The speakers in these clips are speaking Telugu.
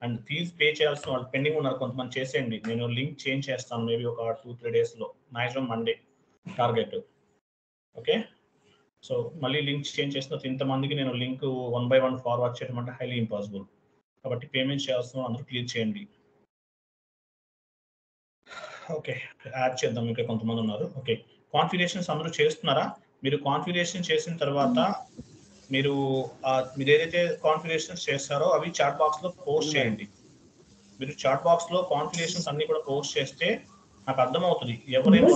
అండ్ ఫీజ్ పే చేయాల్సిన వాళ్ళు పెండింగ్ ఉన్నారు కొంతమంది చేసేయండి. నేను లింక్ చేంజ్ చేస్తాను మేబీ ఒక 2-3 డేస్లో, maximum Monday target. Okay, so మళ్ళీ లింక్ చేంజ్ చేసిన తర్వాత ఇంతమందికి నేను లింక్ 1 by 1 ఫార్వర్డ్ చేయడం అంటే హైలీ ఇంపాసిబుల్. కాబట్టి పేమెంట్ చేయాల్సిన అందరూ క్లియర్ చేయండి. ఓకే, యాడ్ చేద్దాం. ఇంకా కొంతమంది ఉన్నారు. ఓకే, కాన్ఫిగరేషన్స్ అందరూ చేస్తున్నారా? మీరు కాన్ఫిగరేషన్ చేసిన తర్వాత మీరు ఏదైతే కాన్ఫిగరేషన్స్ చేస్తారో అవి చాట్ బాక్స్లో పోస్ట్ చేయండి. మీరు చాట్ బాక్స్లో కాన్ఫిగరేషన్స్ అన్ని కూడా పోస్ట్ చేస్తే నాకు అర్థమవుతుంది ఎవరైనా.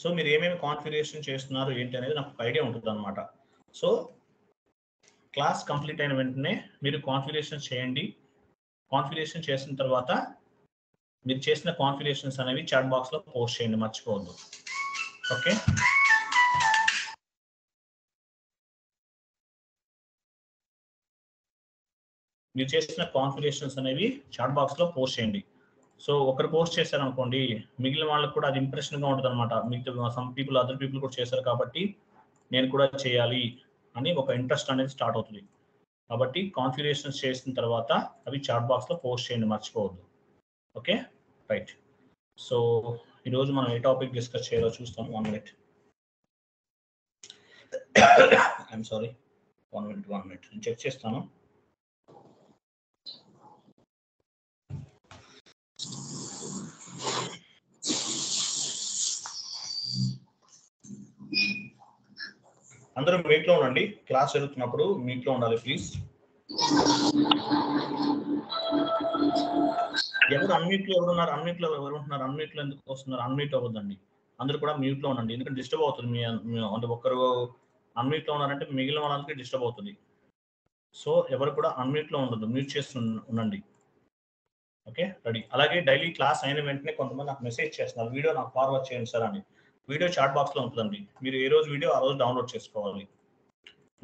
సో మీరు ఏమేమి కాన్ఫిగరేషన్ చేస్తున్నారు ఏంటి అనేది నాకు ఐడియా ఉంటుంది అనమాట. సో క్లాస్ కంప్లీట్ అయిన వెంటనే మీరు కాన్ఫిగరేషన్ చేయండి. కాన్ఫిగరేషన్ చేసిన తర్వాత మీరు చేసిన కాన్ఫిగరేషన్స్ అనేవి చాట్ బాక్స్లో పోస్ట్ చేయండి, మర్చిపోవద్దు. ఓకే, మీరు చేసిన కాన్ఫిగరేషన్స్ అనేవి చాట్ బాక్స్లో పోస్ట్ చేయండి. సో ఒకరు పోస్ట్ చేశారనుకోండి, మిగిలిన వాళ్ళకి కూడా అది ఇంప్రెషన్గా ఉంటుంది అనమాట. మిగతా సమ్ పీపుల్ అదర్ పీపుల్ కూడా చేశారు కాబట్టి నేను కూడా చేయాలి అని ఒక ఇంట్రెస్ట్ అనేది స్టార్ట్ అవుతుంది. కాబట్టి కాన్ఫిగరేషన్స్ చేసిన తర్వాత అవి చాట్ బాక్స్లో పోస్ట్ చేయండి, మర్చిపోవద్దు. Okay, right. సో ఈరోజు మనం ఏ టాపిక్ డిస్కస్ చేయాలో చూస్తాం. 1 minute. ఐఎమ్ సారీ, 1 minute నేను చెక్ చేస్తాను. అందరూ మీట్లో ఉండండి, క్లాస్ జరుగుతున్నప్పుడు మీట్లో ఉండాలి ప్లీజ్. ఎవరు అన్మ్యూట్లో ఎవరున్నారు? అన్మ్యూట్లో ఎవరు ఉంటున్నారు? అన్మ్యూట్లో ఎందుకు వస్తున్నారు? అన్మ్యూట్ అవ్వద్దండి, అందరూ కూడా మ్యూట్లో ఉండండి. ఎందుకంటే డిస్టర్బ్ అవుతుంది. మీ అంటే ఒక్కరు అన్మ్యూట్లో ఉన్నారంటే మిగిలిన వాళ్ళందరికీ డిస్టర్బ్ అవుతుంది. సో ఎవరు కూడా అన్మ్యూట్లో ఉండదు, మ్యూట్ చేసి ఉండండి. Okay, ready. అలాగే డైలీ క్లాస్ అయిన వెంటనే కొంతమంది నాకు మెసేజ్ చేస్తున్నారు, వీడియో నాకు ఫార్వర్డ్ చేయండి సార్ అని. వీడియో చాట్ బాక్స్లో ఉంటుందండి. మీరు ఏ రోజు వీడియో ఆ రోజు డౌన్లోడ్ చేసుకోవాలి.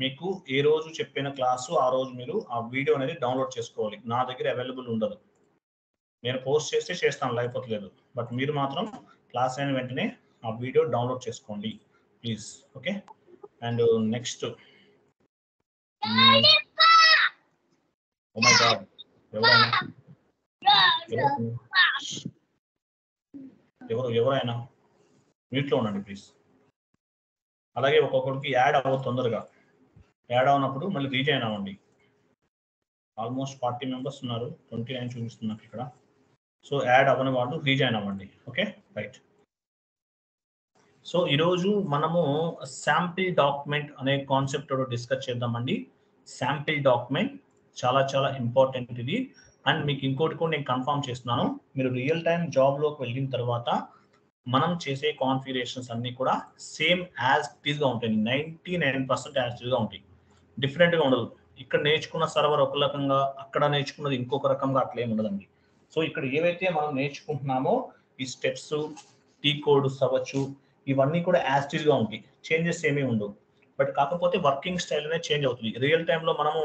మీకు ఏ రోజు చెప్పిన క్లాసు ఆ రోజు మీరు ఆ వీడియో అనేది డౌన్లోడ్ చేసుకోవాలి. నా దగ్గర అవైలబుల్ ఉండదు. నేను పోస్ట్ చేస్తే చేస్తాను, లేకపోతే లేదు. బట్ మీరు మాత్రం క్లాస్ అయిన వెంటనే ఆ వీడియో డౌన్లోడ్ చేసుకోండి please. Okay, and next, oh my God, ఎవరైనా మ్యూట్లో ఉండండి ప్లీజ్. అలాగే ఒక్కొక్కరికి యాడ్ అవ్వదు, తొందరగా యాడ్ అవునప్పుడు మళ్ళీ రీజాయిన్ అవ్వండి. ఆల్మోస్ట్ 40 మెంబర్స్ ఉన్నారు, 29 చూపిస్తున్నారు ఇక్కడ. సో యాడ్ అవ్వని వాళ్ళు రీజాయిన్ అవ్వండి. Okay, right. సో ఈరోజు మనము శాంపిల్ డాక్యుమెంట్ అనే కాన్సెప్ట్ డిస్కస్ చేద్దామండి. శాంపిల్ డాక్యుమెంట్ చాలా చాలా ఇంపార్టెంట్ ఇది. అండ్ మీకు ఇంకోటి కూడా నేను కన్ఫర్మ్ చేస్తున్నాను, మీరు రియల్ టైం జాబ్లోకి వెళ్ళిన తర్వాత మనం చేసే కాన్ఫిగరేషన్స్ అన్నీ కూడా సేమ్ యాజ్ ఇట్ ఈస్గా ఉంటాయి. 99% యాజ్ ఇట్ ఈస్గా ఉంటాయి, డిఫరెంట్గా ఉండదు. ఇక్కడ నేర్చుకున్న సర్వర్ ఒక రకంగా, అక్కడ నేర్చుకున్నది ఇంకొక రకంగా, అట్లా ఏమి ఉండదండి. సో ఇక్కడ ఏవైతే మనం నేర్చుకుంటున్నామో ఈ స్టెప్స్, టీ కోడ్స్ అవ్వచ్చు, ఇవన్నీ కూడా యాజ్ ఇట్ ఈస్గా ఉంటాయి, చేంజెస్ ఏమీ ఉండవు. బట్ కాకపోతే వర్కింగ్ స్టైల్ అనేది చేంజ్ అవుతుంది. రియల్ టైంలో మనము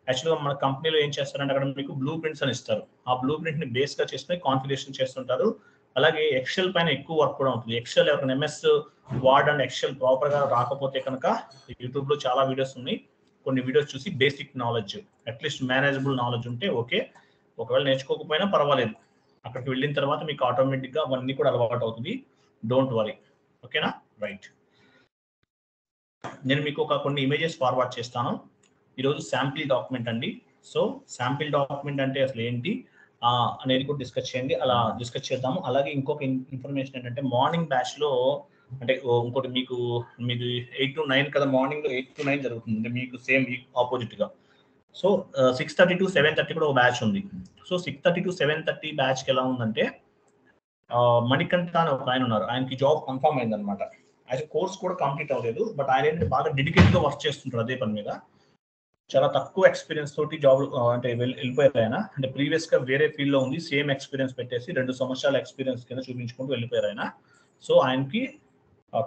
యాక్చువల్గా మన కంపెనీలో ఏం చేస్తారంటే అక్కడ మీకు బ్లూ ప్రింట్స్ అని ఇస్తారు. ఆ బ్లూ ప్రింట్ని బేస్గా చేసుకుని కాన్ఫిగరేషన్ చేస్తుంటారు. అలాగే ఎక్సెల్ పైన ఎక్కువ వర్క్ కూడా ఉంటుంది. ఎక్సెల్ ఎవరైనా ఎంఎస్ వర్డ్ అండ్ ఎక్సెల్ ప్రాపర్గా రాకపోతే కనుక యూట్యూబ్లో చాలా వీడియోస్ ఉన్నాయి. కొన్ని వీడియోస్ చూసి basic knowledge, at least manageable knowledge ఉంటే ఓకే. ఒకవేళ నేర్చుకోకపోయినా పర్వాలేదు, అక్కడికి వెళ్ళిన తర్వాత మీకు ఆటోమేటిక్గా అవన్నీ కూడా అలవాటు అవుతుంది. Don't worry. ఓకేనా, రైట్. నేను మీకు కొన్ని ఇమేజెస్ ఫార్వర్డ్ చేస్తాను. ఈరోజు శాంపిల్ డాక్యుమెంట్ అండి. సో శాంపిల్ డాక్యుమెంట్ అంటే అసలు ఏంటి అనేది కూడా డిస్కస్ చేయండి, అలా డిస్కస్ చేద్దాము. అలాగే ఇంకొక ఇన్ఫర్మేషన్ ఏంటంటే మార్నింగ్ బ్యాచ్లో అంటే ఇంకోటి మీకు మీది 8 to 9 కదా, మార్నింగ్లో 8 to 9 జరుగుతుంది. అంటే మీకు సేమ్ ఆపోజిట్గా. సో 6:30 to 7:30 కూడా ఒక బ్యాచ్ ఉంది. సో 6:30 to 7:30 బ్యాచ్కి ఎలా ఉందంటే మణికంఠ అని ఒక ఆయన ఉన్నారు, ఆయనకి జాబ్ కన్ఫర్మ్ అయిందనమాట. ఆయన కోర్స్ కూడా కంప్లీట్ అవ్వలేదు, బట్ ఆయన ఏంటంటే బాగా డెడికేట్గా వర్క్ చేస్తుంటారు అదే పని మీద. చాలా తక్కువ ఎక్స్పీరియన్స్ తోటి జాబ్ అంటే వెళ్ళిపోయారు ఆయన. అంటే ప్రీవియస్గా వేరే ఫీల్డ్లో ఉంది, సేమ్ ఎక్స్పీరియన్స్ పెట్టేసి 2 సంవత్సరాల ఎక్స్పీరియన్స్ కింద చూపించుకుంటూ వెళ్ళిపోయారు ఆయన. సో ఆయనకి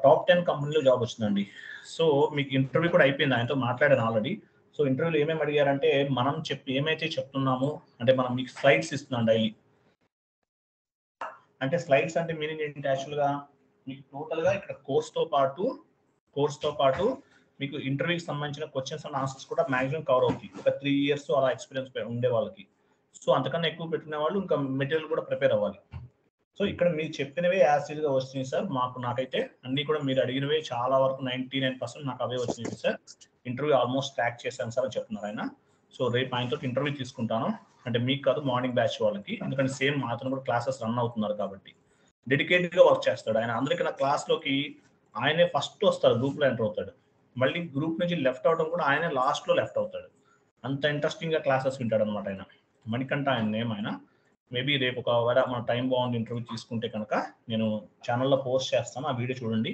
టాప్ 10 కంపెనీలో జాబ్ వచ్చిందండి. సో మీకు ఇంటర్వ్యూ కూడా అయిపోయింది, ఆయనతో మాట్లాడాను ఆల్రెడీ. సో ఇంటర్వ్యూలో ఏమేమి అడిగారంటే మనం ఏమైతే చెప్తున్నామో, అంటే మనం మీకు స్లైడ్స్ ఇస్తున్నాం డైలీ, అంటే స్లైడ్స్ అంటే మీనింగ్ ఏంటి యాక్చువల్గా మీకు టోటల్గా ఇక్కడ కోర్స్తో పాటు మీకు ఇంటర్వ్యూకి సంబంధించిన క్వశ్చన్స్ అండ్ ఆన్సర్స్ కూడా మాక్సిమం కవర్ అవుతాయి. ఒక 3 years అలా ఎక్స్పీరియన్స్ ఉండే వాళ్ళకి. సో అంతకన్నా ఎక్కువ పెట్టుకునే వాళ్ళు ఇంకా మెటీరియల్ కూడా ప్రిపేర్ అవ్వాలి. సో ఇక్కడ మీరు చెప్పినవే యాసిడ్గా వచ్చినాయి సార్. నాకైతే అన్ని కూడా మీరు అడిగినవే చాలా వరకు 99% నాకు అవే వచ్చినాయి సార్. ఇంటర్వ్యూ ఆల్మోస్ట్ ట్రాక్ చేశాను సార్ అని చెప్తున్నారు ఆయన. సో రేపు ఆయనతో ఇంటర్వ్యూ తీసుకుంటాను. అంటే మీకు కాదు, మార్నింగ్ బ్యాచ్ వాళ్ళకి. ఎందుకంటే సేమ్ మాత్రం కూడా క్లాసెస్ రన్ అవుతున్నారు కాబట్టి డెడికేటెడ్గా వర్క్ చేస్తాడు ఆయన. అందరికీ నా క్లాస్లోకి ఆయనే ఫస్ట్ వస్తాడు, గ్రూప్లో ఎంటర్ అవుతాడు. మళ్ళీ గ్రూప్ నుంచి లెఫ్ట్ అవడం కూడా ఆయనే లాస్ట్లో లెఫ్ట్ అవుతాడు. అంత ఇంట్రెస్టింగ్గా క్లాసెస్ వింటాడు అనమాట ఆయన. మణికంఠ ఆయన నేమ్ ఆయన. మేబీ రేపు ఒకవేళ మన టైం బాగుంది ఇంటర్వ్యూ తీసుకుంటే కనుక నేను ఛానల్లో పోస్ట్ చేస్తాను, ఆ వీడియో చూడండి.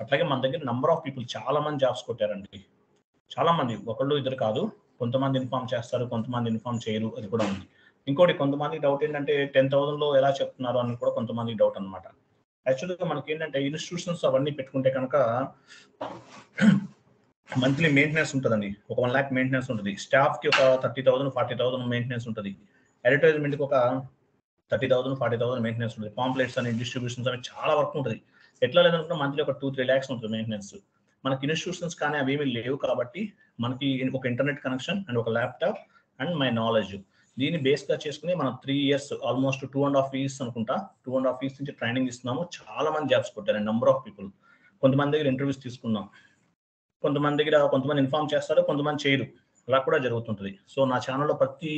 అట్లాగే మన దగ్గర నెంబర్ ఆఫ్ పీపుల్ చాలా మంది జాబ్స్ కొట్టారండి. చాలా మంది, ఒకళ్ళు ఇద్దరు కాదు. కొంతమంది ఇన్ఫార్మ్ చేస్తారు, కొంతమంది ఇన్ఫార్మ్ చేయరు, అది కూడా ఉంది. ఇంకోటి కొంతమంది డౌట్ ఏంటంటే 10,000లో ఎలా చెప్తున్నారు అని కూడా కొంతమంది డౌట్ అనమాట. యాక్చువల్గా మనకి ఏంటంటే ఇన్స్టిట్యూషన్స్ అవన్నీ పెట్టుకుంటే కనుక మంత్లీ మెయింటెనెన్స్ ఉంటుందండి. ఒక 1 lakh మెయింటెనెన్స్ ఉంటుంది. స్టాఫ్కి ఒక 30,000 40,000 మెయింటెనెన్స్ ఉంటుంది. అడ్వర్టైజ్మెంట్కి ఒక 30,000 40,000 మెయింటెనెన్స్ ఉంటుంది. పాంప్లెట్స్ అని, డిస్ట్రిబ్యూషన్స్ అని చాలా వర్క్ ఉంటుంది. ఎట్లా లేదనుకున్నా మంత్లీ ఒక 2-3 lakhs ఉంటుంది మెయింటెనెన్స్. మనకి ఇన్స్టిట్యూషన్స్ కానీ అవేమీ లేవు కాబట్టి మనకి ఒక ఇంటర్నెట్ కనెక్షన్ అండ్ ఒక ల్యాప్టాప్ అండ్ మై నాలెడ్జ్, దీన్ని బేస్గా చేసుకుని మనం 3 years ఆల్మోస్ట్ 2.5 years అనుకుంటా, 2.5 years నుంచి ట్రైనింగ్ ఇస్తున్నాము. చాలా మంది జాబ్స్ కొట్టారు, నెంబర్ ఆఫ్ పీపుల్. కొంతమంది దగ్గర ఇంటర్వ్యూస్ తీసుకున్నాం, కొంతమంది ఇన్ఫార్మ్ చేస్తారు, కొంతమంది చేయరు, అలా కూడా జరుగుతుంటుంది. సో నా ఛానల్లో ప్రతి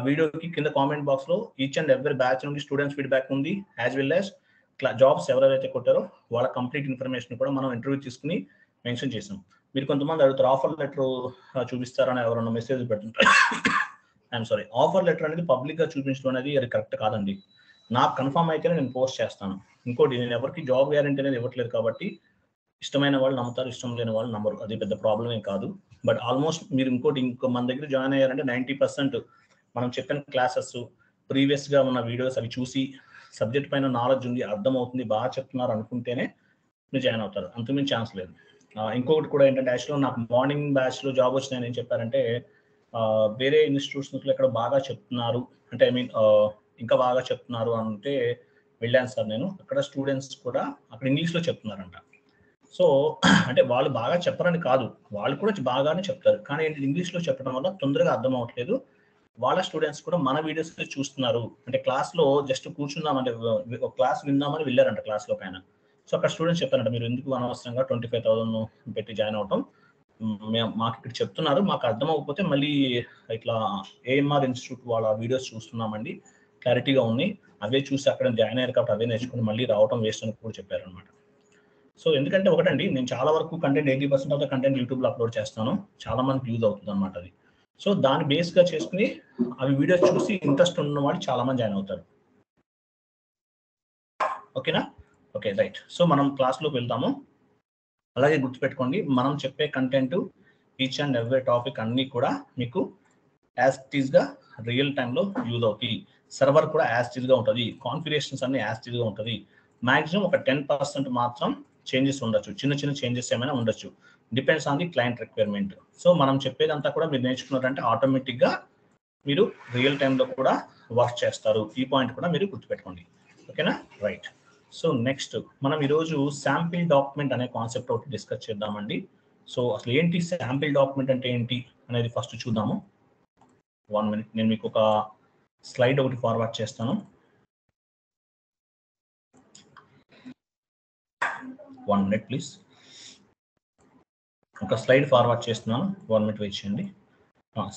వీడియోకి కింద కామెంట్ బాక్స్లో ఈచ్ అండ్ ఎవ్రీ బ్యాచ్ నుండి స్టూడెంట్స్ ఫీడ్బ్యాక్ ఉంది, యాజ్ వెల్ యాజ్ జాబ్స్ ఎవరైతే కొట్టారో వాళ్ళ కంప్లీట్ ఇన్ఫర్మేషన్ కూడా మనం ఇంటర్వ్యూ తీసుకుని మెన్షన్ చేసాం. మీరు కొంతమంది అడుగుతారు ఆఫర్ లెటర్ చూపిస్తారని ఎవరన్నా మెసేజ్ పెడుతుంటారు. ఐఎమ్ సారీ, ఆఫర్ లెటర్ అనేది పబ్లిక్గా చూపించడం అనేది అది కరెక్ట్ కాదండి. నాకు కన్ఫర్మ్ అయితేనే నేను పోస్ట్ చేస్తాను. ఇంకోటి, నేను ఎవరికి జాబ్ గ్యారంటీ అనేది ఇవ్వట్లేదు కాబట్టి ఇష్టమైన వాళ్ళు నమ్ముతారు, ఇష్టం లేని వాళ్ళు నమ్మరు, అది పెద్ద ప్రాబ్లం ఏం కాదు. బట్ ఆల్మోస్ట్ మీరు ఇంకో మన దగ్గర జాయిన్ అయ్యారంటే 90% మనం చెప్పిన క్లాసెస్, ప్రీవియస్గా ఉన్న వీడియోస్ అవి చూసి సబ్జెక్ట్ పైన నాలెడ్జ్ ఉంది, అర్థమవుతుంది, బాగా చెప్తున్నారు అనుకుంటేనే మీరు జాయిన్ అవుతారు, అంతకుమించి ఛాన్స్ లేదు. ఇంకొకటి కూడా ఏంటంటే యాక్చువల్గా నాకు మార్నింగ్ బ్యాచ్లో జాబ్ వచ్చినాయని ఏం చెప్పారంటే వేరే ఇన్స్టిట్యూషన్స్లో ఎక్కడ బాగా చెప్తున్నారు అంటే ఇంకా బాగా చెప్తున్నారు అంటే వెళ్ళాను సార్ నేను. అక్కడ స్టూడెంట్స్ కూడా అక్కడ ఇంగ్లీష్లో చెప్తున్నారంట. సో అంటే వాళ్ళు బాగా చెప్పరని కాదు, వాళ్ళు కూడా బాగానే చెప్తారు, కానీ ఇంగ్లీష్లో చెప్పడం వల్ల తొందరగా అర్థం అవ్వట్లేదు. వాళ్ళ స్టూడెంట్స్ కూడా మన వీడియోస్ చూస్తున్నారు. అంటే క్లాస్లో జస్ట్ కూర్చుందామంటే ఒక క్లాస్ విందామని వెళ్ళారంట క్లాస్లోకి ఆయన. సో అక్కడ స్టూడెంట్స్ చెప్తారంట, మీరు ఎందుకు అనవసరంగా 25,000 పెట్టి జాయిన్ అవటం, మాకు ఇక్కడ చెప్తున్నారు, మాకు అర్థం అవ్వకపోతే మళ్ళీ ఇట్లా ఏఎంఆర్ ఇన్స్టిట్యూట్ వాళ్ళ వీడియోస్ చూస్తున్నామండి, క్లారిటీగా ఉన్నాయి, అవే చూసి అక్కడ జాయిన్ అయ్యారు కాబట్టి అవే నేర్చుకుని మళ్ళీ రావడం వేస్ట్ అని కూడా చెప్పారనమాట. సో ఎందుకంటే ఒకటండి, నేను చాలా వరకు కంటెంట్ 80% ఆఫ్ ద కంటెంట్ యూట్యూబ్లో అప్లోడ్ చేస్తాను, చాలా మందికి యూజ్ అవుతుంది అనమాట అది. సో దాన్ని బేస్గా చేసుకుని అవి వీడియోస్ చూసి ఇంట్రెస్ట్ ఉన్న వాళ్ళు చాలా మంది జాయిన్ అవుతారు. ఓకేనా? Okay, right. సో మనం క్లాస్లోకి వెళ్తాము. అలాగే గుర్తుపెట్టుకోండి, మనం చెప్పే content each and every topic అన్నీ కూడా మీకు యాజ్ ఇట్ ఈస్గా రియల్ టైంలో యూజ్ అవుతాయి. సర్వర్ కూడా యాజ్ ఇట్ ఈస్గా ఉంటుంది, కాన్ఫిగరేషన్స్ అన్ని యాజ్ ఇట్ ఈస్గా ఉంటుంది. మ్యాక్సిమం ఒక 10% మాత్రం చేంజెస్ ఉండొచ్చు, చిన్న చిన్న చేంజెస్ ఏమైనా ఉండొచ్చు, depends on the client requirement. So మనం చెప్పేదంతా కూడా మీరు నేర్చుకున్నారంటే ఆటోమేటిక్గా మీరు రియల్ టైంలో కూడా వర్క్ చేస్తారు. ఈ పాయింట్ కూడా మీరు గుర్తుపెట్టుకోండి. ఓకేనా? రైట్. సో నెక్స్ట్ మనం ఈరోజు శాంపిల్ డాక్యుమెంట్ అనే కాన్సెప్ట్ ఒకటి డిస్కస్ చేద్దామండి. సో అసలు ఏంటి శాంపిల్ డాక్యుమెంట్ అంటే ఏంటి అనేది ఫస్ట్ చూద్దాము. 1 minute, నేను మీకు ఒక స్లైడ్ ఒకటి ఫార్వర్డ్ చేస్తాను. 1 minute ప్లీజ్. ఒక స్లైడ్ ఫార్వర్డ్ చేస్తున్నాను, 1 minute వెయిట్ చేయండి.